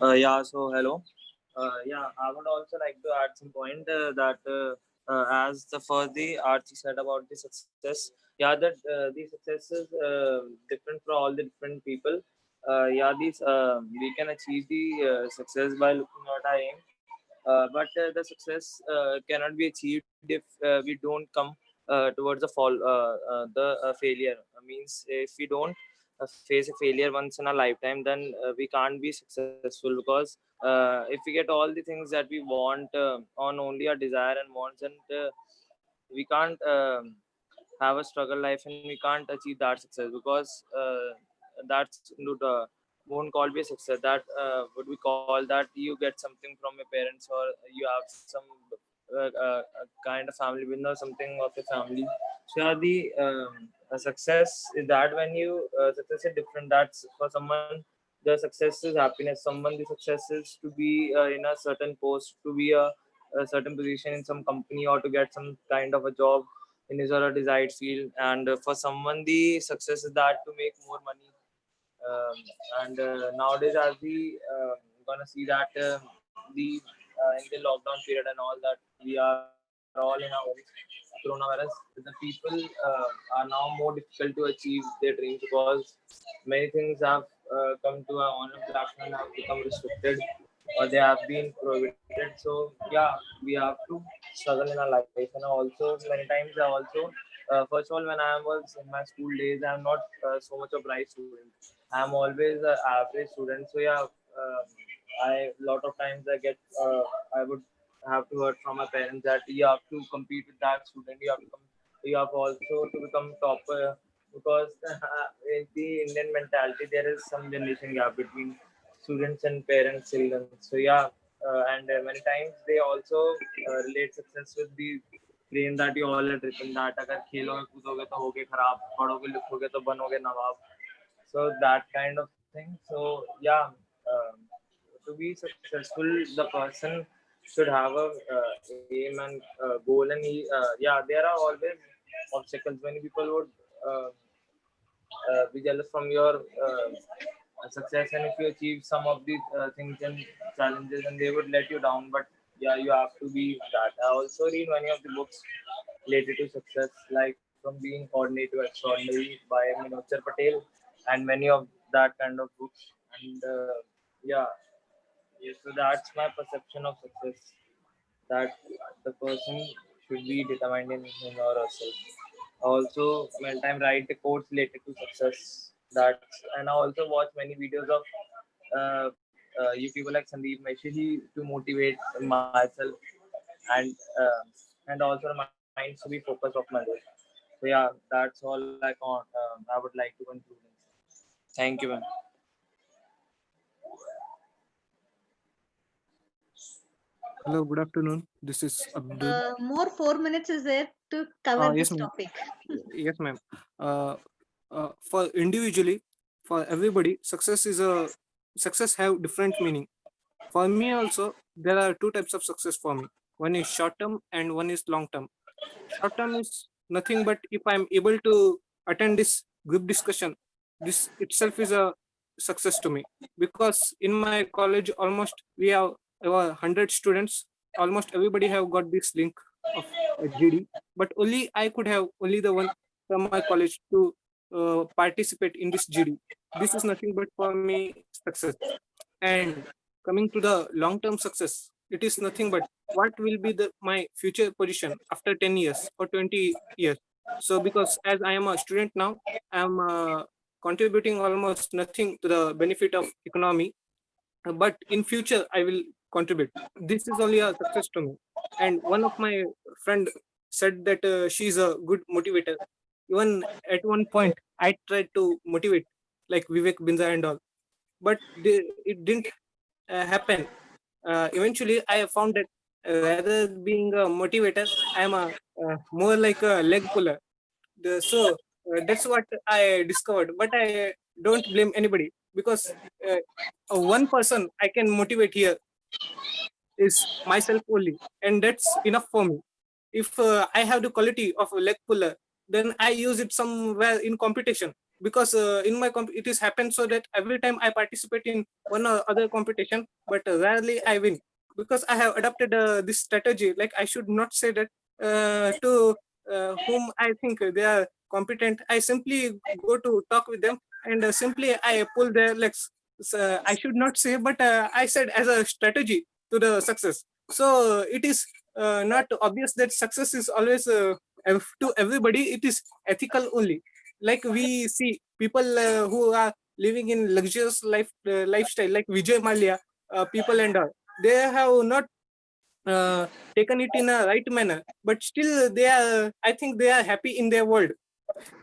Yeah, so hello. Yeah, I would also like to add some point that as the first the Archie said about the success, yeah, that the success is different for all the different people. Yeah, these we can achieve the success by looking at our aim, but the success cannot be achieved if we don't come towards the failure. Means if we don't face a failure once in a lifetime, then we can't be successful, because if we get all the things that we want on only our desire and wants, and we can't have a struggle life, and we can't achieve that success, because that's not won't call be a success. That would we call that you get something from your parents, or you have some kind of family win or something of your family. So yeah, the success is that when you success is different. That's for someone the success is happiness. Someone the success is to be in a certain post, to be a certain position in some company, or to get some kind of a job in his or her desired field. And for someone the success is that to make more money. um, and nowadays, as we gonna see that the in the lockdown period and all that, we are all in our coronavirus, the people are now more difficult to achieve their dreams, because many things have come to our online platform and have become restricted. or they have been prohibited. So yeah, we have to struggle in our life. And also many times I also first of all, when I was in my school days, I'm not so much a bright student. I'm always an average student. So yeah, I lot of times I get I would have to heard from my parents that you have to compete with that student. You have also to become topper, because in the Indian mentality there is some generation gap between students and parents, children. So yeah, and many times they also relate success with the dream that you all had written, that अगर खेलोगे कूदोगे तो होगे खराब, पढ़ोगे लिखोगे तो बनोगे नवाब. So that kind of thing. So yeah, to be successful, the person should have a aim and goal, and yeah, there are always obstacles. Many people would be jealous from your success, and if you achieve some of these things and challenges, and they would let you down. But yeah, you have to be that. I also read many of the books related to success, like from being ordinary to extraordinary by Minochar Patel, and many of that kind of books. And yeah, yeah, so that's my perception of success, that the person should be determined in him or herself. Also, when time write the quotes related to success. That's, and I also watch many videos of YouTuber like Sandeep Meshri to motivate myself, and also my mind to be focused of my goal. So yeah, that's all I would like to conclude. Thank you, man. Hello, good afternoon. This is Abdul. More 4 minutes is there to cover Yes, this ma'am. topic. Yes, ma'am. For individually, for everybody, success have different meaning. For me also, there are two types of success for me. One is short term and one is long term. Short term is nothing but if I'm able to attend this group discussion, this itself is a success to me, because in my college almost we have over 100 students. Almost everybody have got this link of GD, but only I could have only the one from my college to participate in this GD. This is nothing but for me success. And coming to the long term success, it is nothing but what will be the my future position after 10 years or 20 years. So because as I am a student now, I am contributing almost nothing to the benefit of economy, but in future I will contribute. This is only a success to me. And one of my friend said that she is a good motivator. Even at one point I tried to motivate like Vivek Binza and all, but it didn't happen. Eventually I found that rather being a motivator, I am a more like a leg puller. That's what I discovered, but I don't blame anybody, because uh, one person I can motivate here is myself only, and that's enough for me. If I have the quality of a leg puller, then I use it somewhere in competition, because in my it is happened so that every time I participate in one or other competition, but rarely I win, because I have adopted this strategy. Like I should not say that to whom I think they are competent. I simply go to talk with them, and simply I pull their legs. So, I should not say, but I said as a strategy to the success. So it is not obvious that success is always to everybody. It is ethical only. Like we see people who are living in luxurious lifestyle, like Vijay Malia, people and all. They have not taken it in a right manner, but still they are. I think they are happy in their world.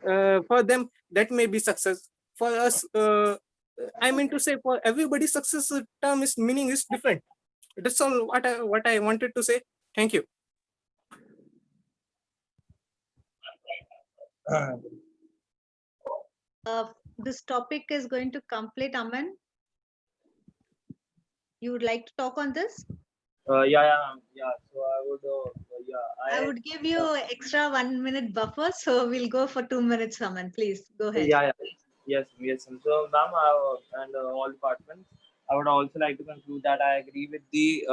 For them, that may be success. For us, I mean to say, for everybody, success term is meaning is different. That's all what I wanted to say. Thank you. This topic is going to complete. Aman, you would like to talk on this? Yeah. So I would, I would give you extra 1 minute buffer, so we'll go for 2 minutes. Aman, please go ahead. yeah. Yes. So, ma'am, and all departments, I would also like to conclude that I agree with the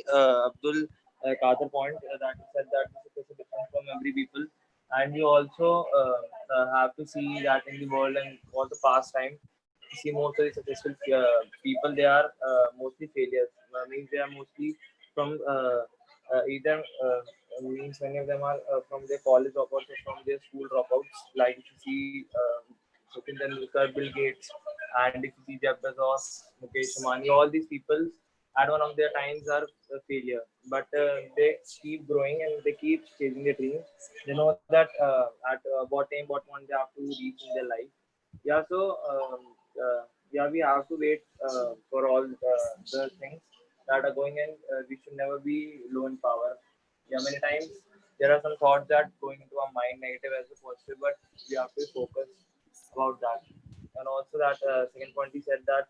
Abdul Kader point, that he said that this is different from every people, and you also have to see that in the world and what the past time. see most of the successful people, they are mostly failures. Means they are mostly from either means many of them are from their college dropouts or from their school dropouts. Like if you see Sachin Tendulkar, Bill Gates, and if you see Jeff Bezos, Mukesh Ambani, all these people at one of their times are a failure, but they keep growing and they keep chasing their dreams. They know that at what time, what point they have to reach in their life. Yeah, so yeah, we have to wait for all the things that are going, and we should never be low in power. Yeah, many times there are some thoughts that going into our mind negative as a positive, but we have to focus about that. And also that second point he said that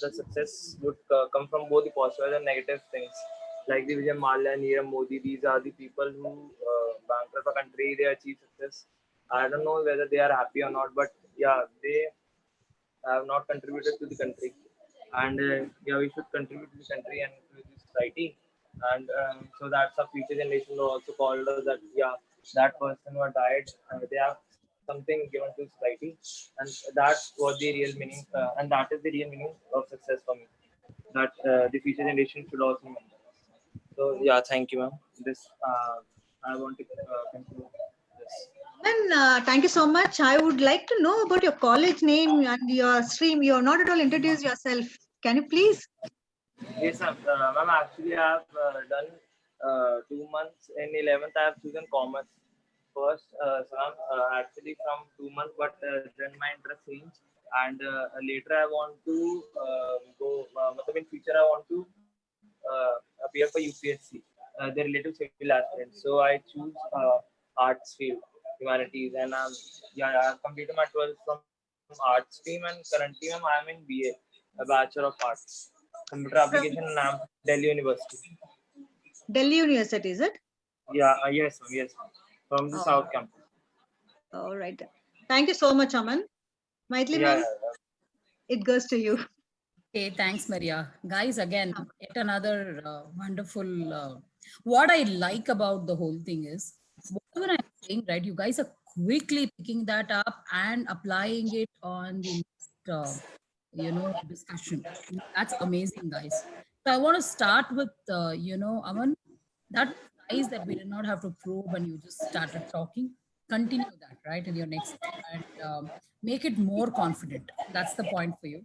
the success would come from both the positive and negative things. Like the Vijay Mallya, Nirav Modi, these are the people who bankrupt a country, they achieve success. I don't know whether they are happy or not, but yeah, they have not contributed to the country. And yeah, we should contribute to the country and to the society. And so that's a future generation will also call us that, yeah, that person who died, they have something given to society. And that was the real meaning, and that is the real meaning of success for me. That the future generation should also remember. So yeah, thank you, ma'am. This I want to conclude this. And thank you so much. I would like to know about your college name and your stream. You are not at all introduced yourself. Can you please? Yes, ma'am. Actually, I have done 2 months in 11th. I have chosen commerce first. So I'm actually from 2 months, but then my interest changed, and later I want to go. In future, I want to appear for UPSC. The relative civil aspirants. So I choose arts field, humanities, and yeah, I have completed my 12th from arts stream, and currently I am in BA, a Bachelor of Arts, Computer Application, and I'm Delhi University. Delhi University, is it? Yeah, yes, ma'am, yes, ma'am. From the Oh. South Campus. All right. Thank you so much, Aman. Maitli Yeah, ma'am, it goes to you. Okay, thanks, Maria. Guys, again, yet another wonderful. What I like about the whole thing is, whatever I'm saying, right, you guys are quickly picking that up and applying it on the next, discussion. That's amazing, guys. So I want to start with, Aman, that was nice that we did not have to probe and you just started talking. Continue that, right, in your next, and make it more confident. That's the point for you.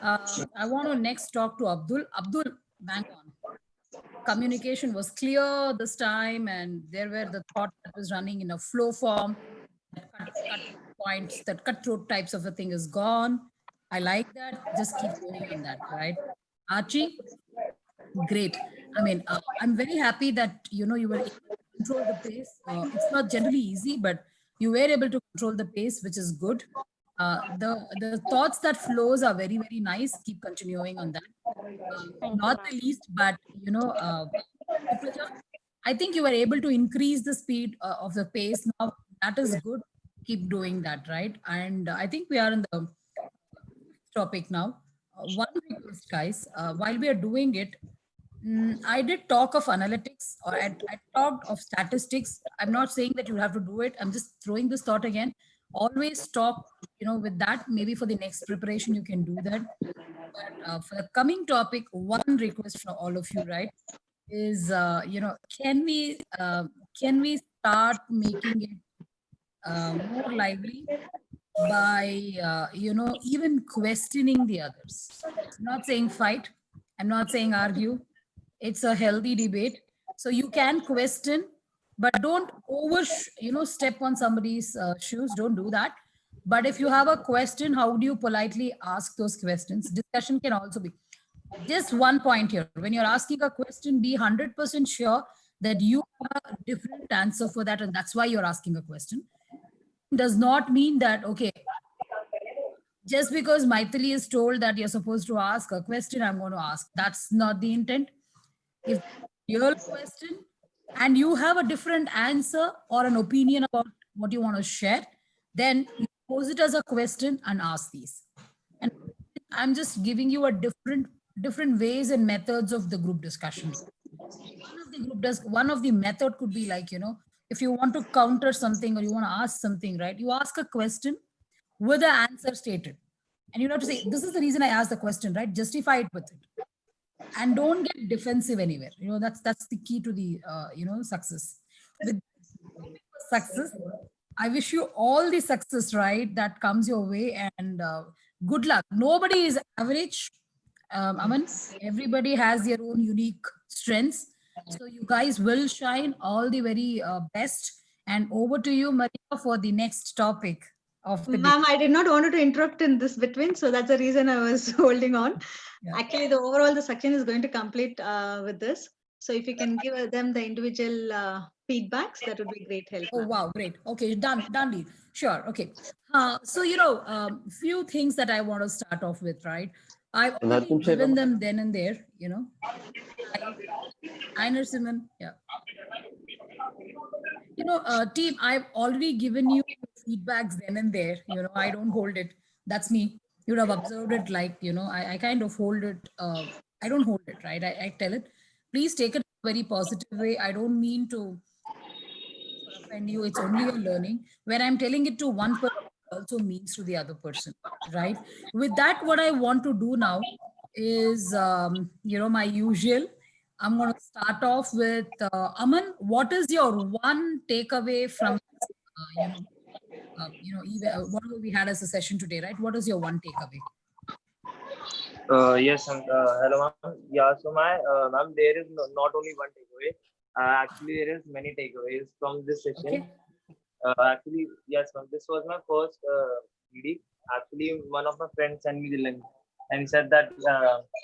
I want to next talk to Abdul. Abdul, bang on. Communication was clear this time, and there were the thought that was running in a flow form. Cut points, that cutthroat types of a thing is gone. I like that. Just keep going on that, right? Archie, great. I mean, I'm very happy that you were able to control the pace. It's not generally easy, but you were able to control the pace, which is good. The thoughts that flows are very, very nice. Keep continuing on that. Not the least, but Supraja, I think you were able to increase the speed of the pace now. That is good. Keep doing that, right? And I think we are in the topic now. One request, guys, while we are doing it, I did talk of analytics, or I talked of statistics. I'm not saying that you have to do it. I'm just throwing this thought again. Always talk, with that. Maybe for the next preparation, you can do that. But for the coming topic, one request from all of you, right, is, can we start making it more lively by, even questioning the others? I'm not saying fight. I'm not saying argue. It's a healthy debate. So you can question, but don't step on somebody's shoes. Don't do that. But if you have a question, how do you politely ask those questions? Discussion can also be. Just one point here. When you're asking a question, be 100% sure that you have a different answer for that. And that's why you're asking a question. Does not mean that, okay, just because Maithili is told that you're supposed to ask a question, I'm going to ask. That's not the intent. If your question and you have a different answer or an opinion about what you want to share, then you pose it as a question and ask these. And I'm just giving you a different ways and methods of the group discussion. One of the method could be like, if you want to counter something or you want to ask something, right? You ask a question with the answer stated. And you have to say, this is the reason I asked the question, right? Justify it with it. And don't get defensive anywhere. That's the key to the, success. With success, I wish you all the success, right? That comes your way, and good luck. Nobody is average. Aman, everybody has their own unique strengths. So you guys will shine. All the very best. And over to you, Maria, for the next topic of the day. Ma'am, I did not want to interrupt in this between, so that's the reason I was holding on. Yeah. Actually, the section is going to complete with this. So if you can give them the individual feedbacks, that would be great help. Oh, ma'am. wow, great. Okay, done, Lee. Sure, okay. So, few things that I want to start off with, right? I've already given them then and there, Hi, Narasimhan. Yeah. Team, I've already given you feedbacks then and there. I don't hold it. That's me. You'd have observed it, like, I kind of hold it. I don't hold it, right? I tell it. Please take it very positive way. I don't mean to offend you. It's only a learning. When I'm telling it to one person, it also means to the other person, right? With that, what I want to do now is, my usual. I'm going to start off with Aman. What is your one takeaway from, whatever we had as a session today, right? What is your one takeaway? Yes, hello, ma'am. Yeah, so ma'am, there is not only one takeaway. Actually, there is many takeaways from this session. Okay. Actually, yes, ma'am. This was my first PD. Actually, one of my friends sent me the link, and he said that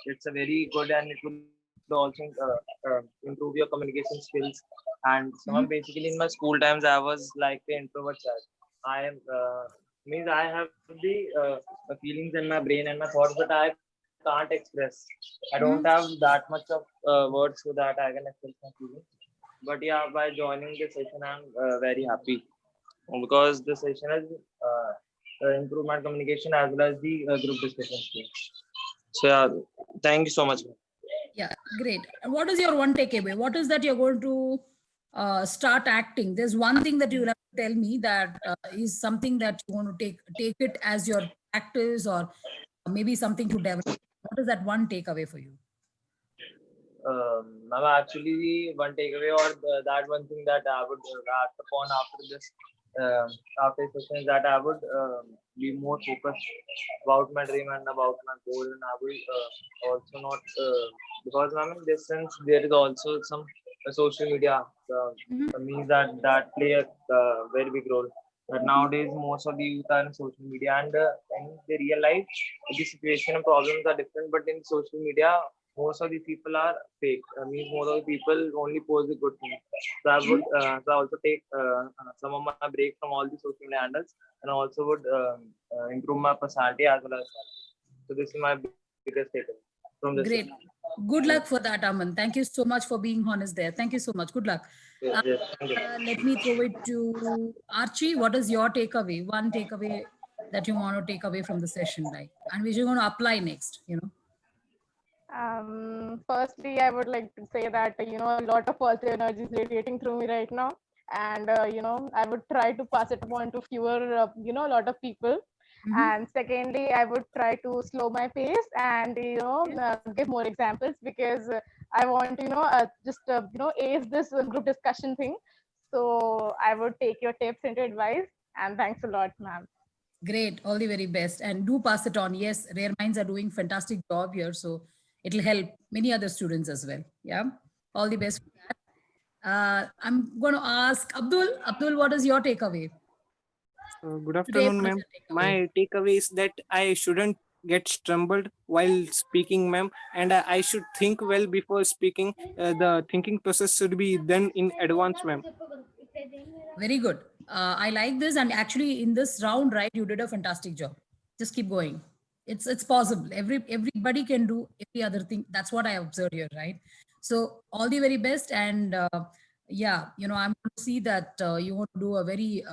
it's a very good and it will also improve your communication skills. And so, ma'am, basically, in my school times, I was like the introvert child. I am means I have the feelings in my brain and my thoughts, but I can't express. I don't have that much of words so that I can express my feelings. But yeah, by joining the session, I'm very happy because the session has improved my communication as well as the group discussion skills. So yeah, thank you so much. Yeah, great. And what is your one takeaway? What is that you're going to start acting? There's one thing that you will have to tell me that is something that you want to take it as your practice, or maybe something to develop. What is that one takeaway for you? Ma'am, actually, one takeaway or that one thing that I would act upon after this after session is that I would be more focused about my dream and about my goal, and I will also not because ma'am, in this sense there is also some social media means that play a very big role. But nowadays, most of the youth are in social media, and in the real life, the situation and problems are different. But in social media, most of the people are fake. Means most of the people only post the good things. So I would so I also take some of my break from all the social media handles, and also would improve my personality as well as. So this is my biggest takeaway from this. Great. Good luck for that, Aman. Thank you so much for being honest there. Thank you so much. Good luck. Yes, thank you. Let me throw it to Archie. What is your takeaway? One takeaway that you want to take away from the session, like, and which you're going to apply next, Firstly, I would like to say that, a lot of positive energy is radiating through me right now. And, I would try to pass it on to fewer, a lot of people. And secondly, I would try to slow my pace and, give more examples, because I want to, ace this group discussion thing. So I would take your tips into advice, and thanks a lot, ma'am. Great. All the very best. And do pass it on. Yes, Rare Minds are doing fantastic job here. So it'll help many other students as well. Yeah. All the best for that. I'm going to ask Abdul. Abdul, what is your takeaway? Good afternoon, ma'am. My takeaway is that I shouldn't get stumbled while speaking, ma'am, and I should think well before speaking. The thinking process should be done in advance, ma'am. Very good. I like this, and actually in this round, right, you did a fantastic job. Just keep going. It's possible. Everybody can do every other thing. That's what I observed here, right? So all the very best, and yeah, I'm going to see that you want to do a very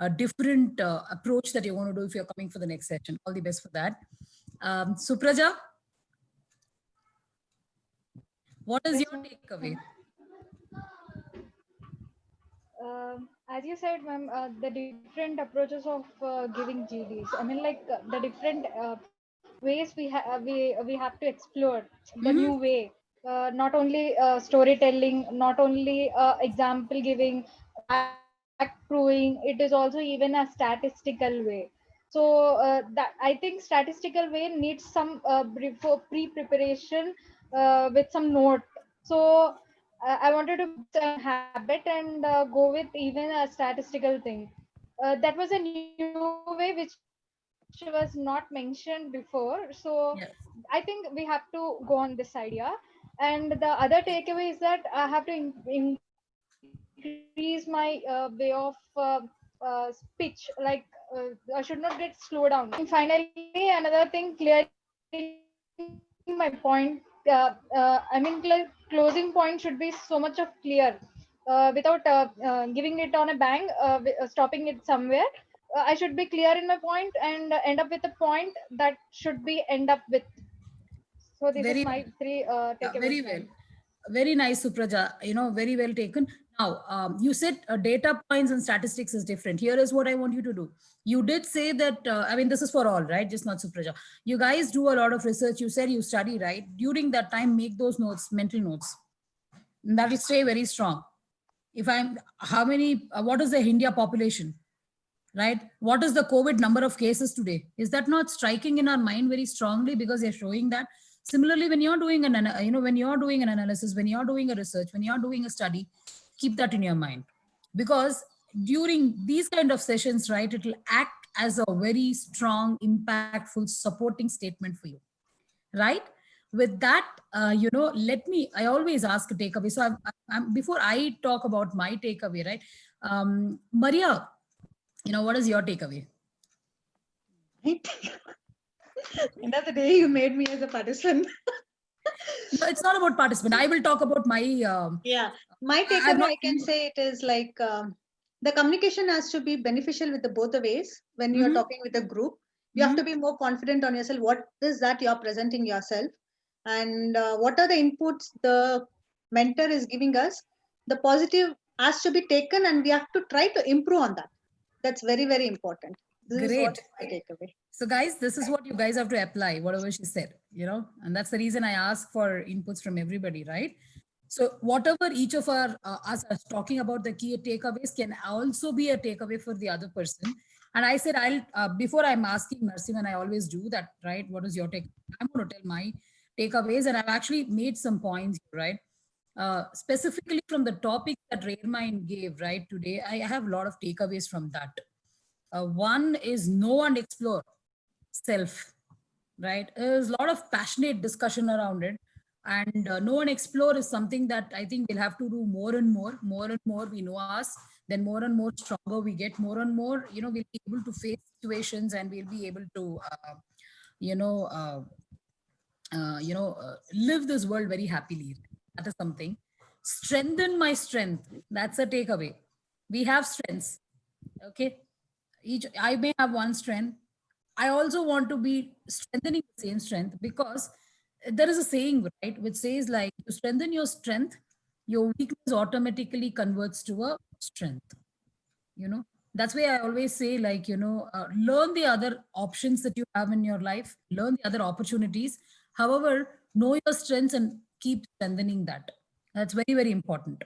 a different approach that you want to do if you're coming for the next session. All the best for that. Supraja, what is your takeaway? As as you said, ma'am, the different approaches of giving GDs. I mean, like the different ways we have to explore the new way. Not only storytelling, not only example giving, fact proving. It is also even a statistical way. So that I think statistical way needs some pre-preparation with some note. So I wanted to build a habit and go with even a statistical thing. That was a new way which was not mentioned before. So I think we have to go on this idea. And the other takeaway is that I have to increase my way of speech. Like I should not get slowed down. And finally, another thing, clearing my point. Closing point should be so much of clear. Without giving it on a bang, stopping it somewhere. I should be clear in my point and end up with a point that should be end up with. So this is Very my three takeaways. very well. Very nice, Supraja. Very well taken. Now, you said data points and statistics is different. Here is what I want you to do. You did say that, I mean, this is for all, right? Just not Supraja. You guys do a lot of research. You said you study, right? During that time, make those notes, mental notes. And that will stay very strong. If I'm, how many, what is the India population? Right? What is the COVID number of cases today? Is that not striking in our mind very strongly because they're showing that? Similarly, when you're doing when you're doing an analysis, when you're doing a research, when you're doing a study, keep that in your mind. Because during these kind of sessions, right, it will act as a very strong, impactful, supporting statement for you, right? With that, I always ask a takeaway. So before I talk about my takeaway, right? Maria, what is your takeaway? End of the day, you made me as a participant. No, it's not about participant. I will talk about my. My takeaway, I can say it is like the communication has to be beneficial with the both the ways. When you're talking with a group, you have to be more confident on yourself. What is that you're presenting yourself, and what are the inputs the mentor is giving us? The positive has to be taken, and we have to try to improve on that. That's very, very important. This is what I take away. So guys, this is what you guys have to apply, whatever she said, and that's the reason I ask for inputs from everybody, right? So whatever each of us are talking about, the key takeaways can also be a takeaway for the other person. And I said, before I'm asking Narasimhan, I always do that, right? What is your take? I'm going to tell my takeaways, and I've actually made some points, right? Specifically from the topic that Raremind gave, right, today, I have a lot of takeaways from that. One is know and explore self, right? There's a lot of passionate discussion around it. And know and explore is something that I think we'll have to do more and more we know us, then more and more stronger we get, more and more, we'll be able to face situations, and we'll be able to, live this world very happily. That is something. Strengthen my strength. That's a takeaway. We have strengths. Okay. I may have one strength. I also want to be strengthening the same strength, because there is a saying, right, which says like, you strengthen your strength, your weakness automatically converts to a strength. That's why I always say, like, learn the other options that you have in your life, learn the other opportunities. However, know your strengths and keep strengthening that. That's very, very important,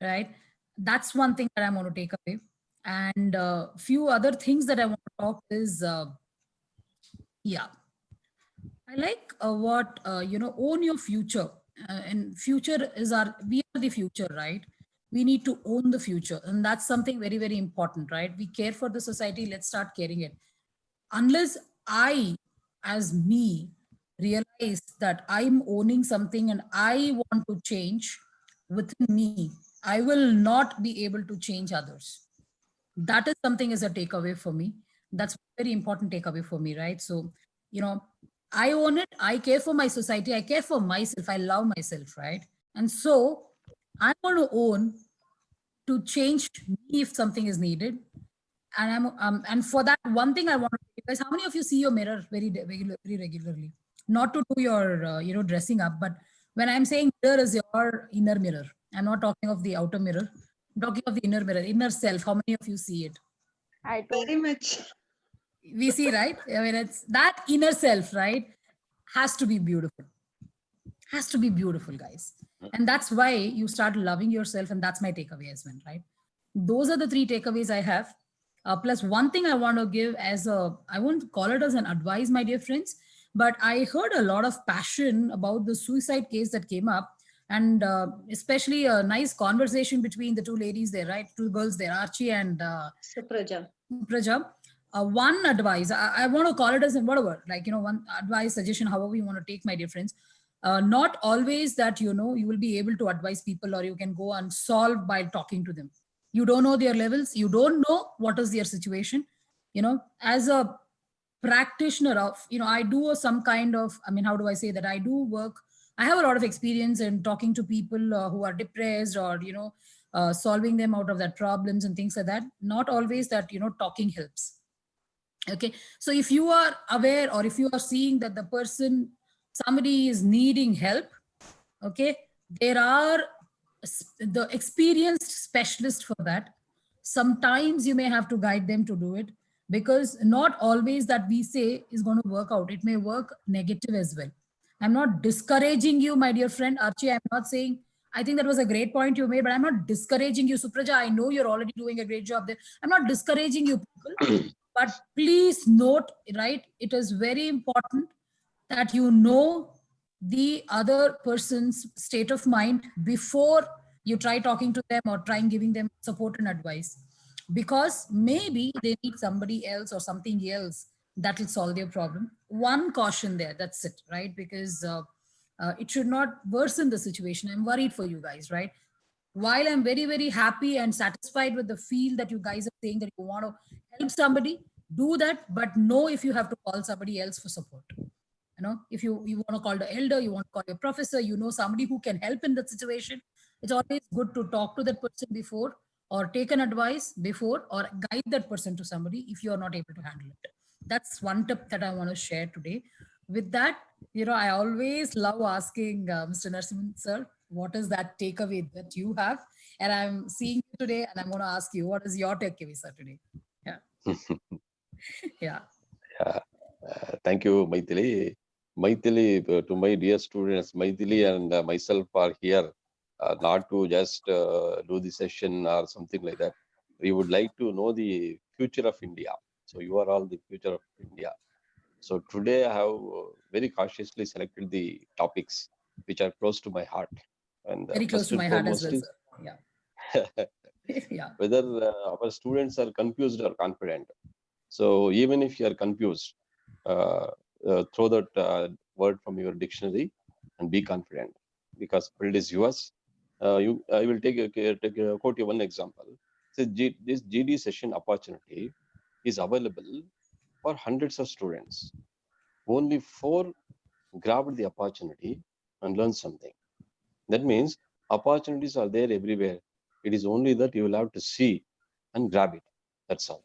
right? That's one thing that I want to take away. And a few other things that I want to talk is, I like what, own your future. And future is we are the future, right? We need to own the future. And that's something very, very important, right? We care for the society. Let's start caring it. Unless I, as me, realize that I'm owning something and I want to change within me, I will not be able to change others. That is something as a takeaway for me. That's a very important takeaway for me, right? So, I own it. I care for my society. I care for myself. I love myself, right? And so I'm going to own to change me if something is needed. And and for that, one thing I want to tell you guys, how many of you see your mirror very regularly? Not to do your, dressing up, but when I'm saying mirror is your inner mirror, I'm not talking of the outer mirror. Talking of the inner mirror, inner self, how many of you see it? I do. Very much. We see, right? I mean, it's that inner self, right? Has to be beautiful. Has to be beautiful, guys. And that's why you start loving yourself. And that's my takeaway as well, right? Those are the 3 takeaways I have. Plus, one thing I want to give as a, I won't call it as an advice, my dear friends, but I heard a lot of passion about the suicide case that came up. And especially a nice conversation between the 2 ladies there, right? 2 girls there, Archie and Supraja. Praja. One advice, I want to call it as in whatever, like, one advice, suggestion, however you want to take, my dear friends. Not always that, you will be able to advise people or you can go and solve by talking to them. You don't know their levels. You don't know what is their situation. As a practitioner of, I do some kind of, I mean, how do I say that? I do work. I have a lot of experience in talking to people who are depressed or, solving them out of their problems and things like that. Not always that, talking helps. Okay. So if you are aware or if you are seeing that the person, somebody is needing help, okay, there are the experienced specialist for that. Sometimes you may have to guide them to do it, because not always that we say is going to work out. It may work negative as well. I'm not discouraging you, my dear friend Archie. I'm not saying, I think that was a great point you made, but I'm not discouraging you. Supraja, I know you're already doing a great job there. I'm not discouraging you people, but please note, right? It is very important that you know the other person's state of mind before you try talking to them or trying giving them support and advice, because maybe they need somebody else or something else that will solve their problem. One caution there, that's it, right? Because it should not worsen the situation. I'm worried for you guys, right? While I'm very, very happy and satisfied with the feel that you guys are saying that you want to help somebody, do that, but know if you have to call somebody else for support. If you want to call the elder, you want to call your professor, somebody who can help in that situation. It's always good to talk to that person before, or take an advice before, or guide that person to somebody if you are not able to handle it. That's one tip that I want to share today. With that, I always love asking Mr. Narasimhan sir, what is that takeaway that you have? And I'm seeing you today, and I'm going to ask you, what is your takeaway, sir, today? Yeah. Yeah. Thank you, Maithili. Maithili, to my dear students, Maithili and myself are here not to just do the session or something like that. We would like to know the future of India. So you are all the future of India. So today I have very cautiously selected the topics which are close to my heart. And Very close to my heart as well, sir. Yeah. Yeah. Whether our students are confused or confident. So even if you are confused, throw that word from your dictionary and be confident, because field is yours. I will quote you one example. So this GD session opportunity is available for hundreds of students. Only 4 grabbed the opportunity and learned something. That means opportunities are there everywhere. It is only that you will have to see and grab it. That's all.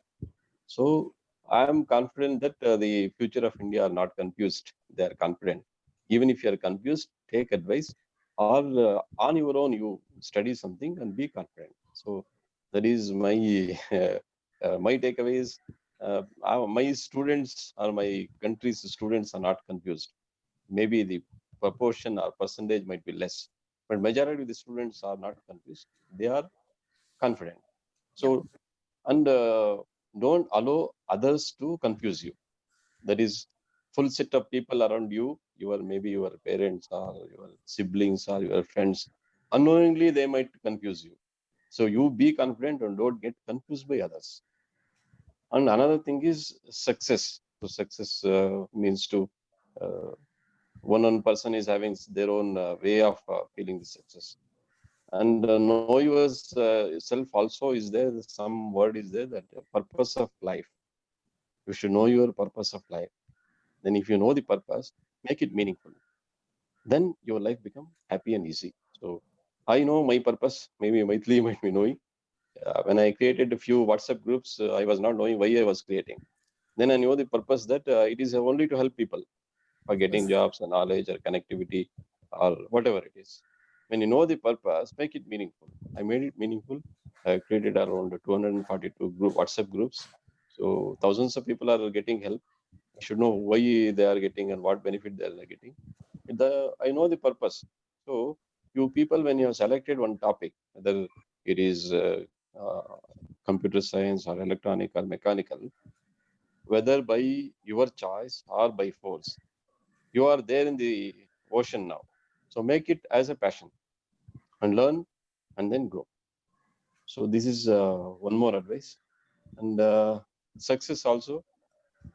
So I am confident that the future of India are not confused. They are confident. Even if you are confused, take advice, or on your own you study something and be confident. So that is my my takeaways. My students or my country's students are not confused. Maybe the proportion or percentage might be less, but majority of the students are not confused. They are confident. So, and don't allow others to confuse you. That is full set of people around you, maybe your parents or your siblings or your friends. Unknowingly, they might confuse you. So you be confident and don't get confused by others. And another thing is success. So success means to one person is having their own way of feeling the success. And know yourself also is there. Some word is there, that purpose of life. You should know your purpose of life. Then if you know the purpose, make it meaningful. Then your life become happy and easy. So I know my purpose. Maybe Maithili might be knowing. When I created a few WhatsApp groups, I was not knowing why I was creating. Then I knew the purpose that it is only to help people for getting jobs and knowledge or connectivity or whatever it is. When you know the purpose, make it meaningful. I made it meaningful. I created around 242 WhatsApp groups. So thousands of people are getting help. I should know why they are getting and what benefit they are getting. I know the purpose. So you people, when you have selected one topic, whether it is computer science or electronic or mechanical, whether by your choice or by force, you are there in the ocean now. So make it as a passion and learn and then grow. So this is one more advice. And success also,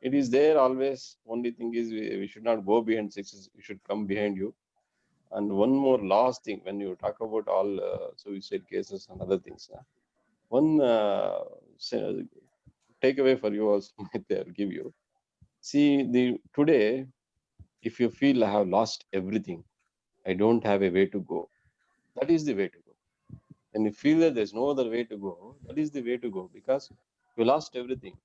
it is there always. Only thing is we should not go behind success. We should come behind you. And one more last thing, when you talk about all suicide cases and other things, one takeaway for you also might give you. See, today, if you feel I have lost everything, I don't have a way to go, that is the way to go. And you feel that there's no other way to go, that is the way to go, because you lost everything.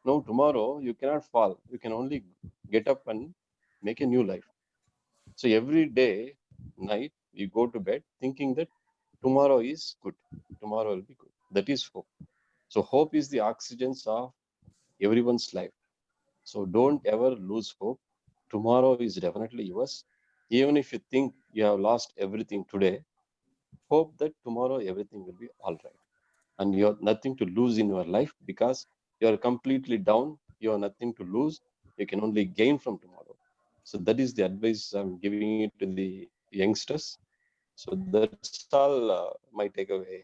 Now tomorrow you cannot fall. You can only get up and make a new life. So every day, night, you go to bed thinking that tomorrow is good. Tomorrow will be good. That is hope. So hope is the oxygen of everyone's life. So don't ever lose hope. Tomorrow is definitely yours. Even if you think you have lost everything today, hope that tomorrow everything will be all right. And you have nothing to lose in your life because you are completely down. You have nothing to lose. You can only gain from tomorrow. So that is the advice I'm giving it to the youngsters. So that's all my takeaway.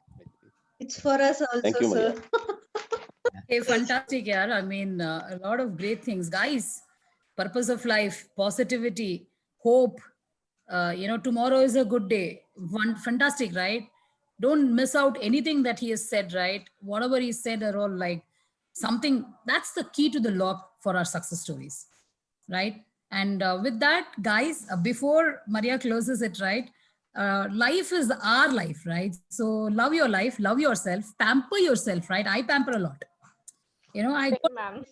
It's for us Thank also, you, Maria. sir. Hey, fantastic, yeah. I mean, a lot of great things, guys. Purpose of life, positivity, hope. Tomorrow is a good day. One fantastic, right? Don't miss out anything that he has said, right? Whatever he said are all like something. That's the key to the lock for our success stories, right? And with that, guys, before Maria closes it, right? Life is our life, right? So love your life, love yourself, pamper yourself, right? I pamper a lot. I Same, ma'am.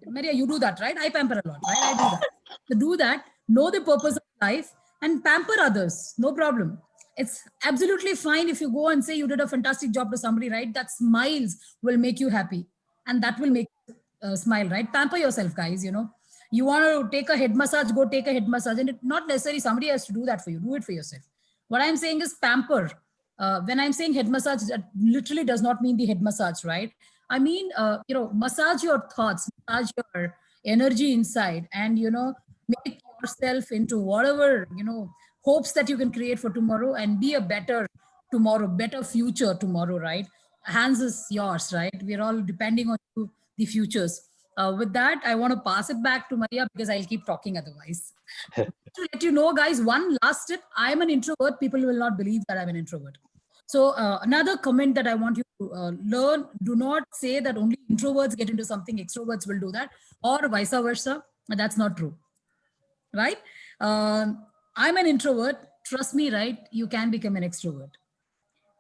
Maria, you do that, right? I pamper a lot, right? I do that. So do that, know the purpose of life and pamper others. No problem. It's absolutely fine if you go and say you did a fantastic job to somebody, right? That smiles will make you happy and that will make you smile, right? Pamper yourself, guys. You want to take a head massage, go take a head massage. And not necessarily somebody has to do that for you. Do it for yourself. What I'm saying is pamper. When I'm saying head massage, that literally does not mean the head massage, right? I mean, massage your thoughts, massage your energy inside, and, make yourself into whatever, hopes that you can create for tomorrow and be a better tomorrow, better future tomorrow, right? Hands is yours, right? We're all depending on you, the futures. With that, I want to pass it back to Maria because I'll keep talking otherwise. To let you know, guys, one last tip. I'm an introvert. People will not believe that I'm an introvert. So another comment that I want you to learn, do not say that only introverts get into something, extroverts will do that, or vice versa. That's not true, right? I'm an introvert. Trust me, right? You can become an extrovert,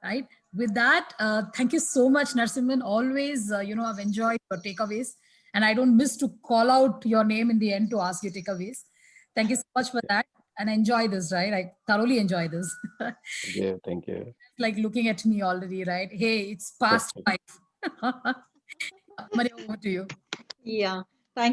right? With that, thank you so much, Narsimhan. Always, I've enjoyed your takeaways, and I don't miss to call out your name in the end to ask you takeaways. Thank you so much for that. And enjoy this, right? I thoroughly enjoy this. Yeah, thank you. Like looking at me already, right? Hey, it's past 5. Maria, over to you. Yeah.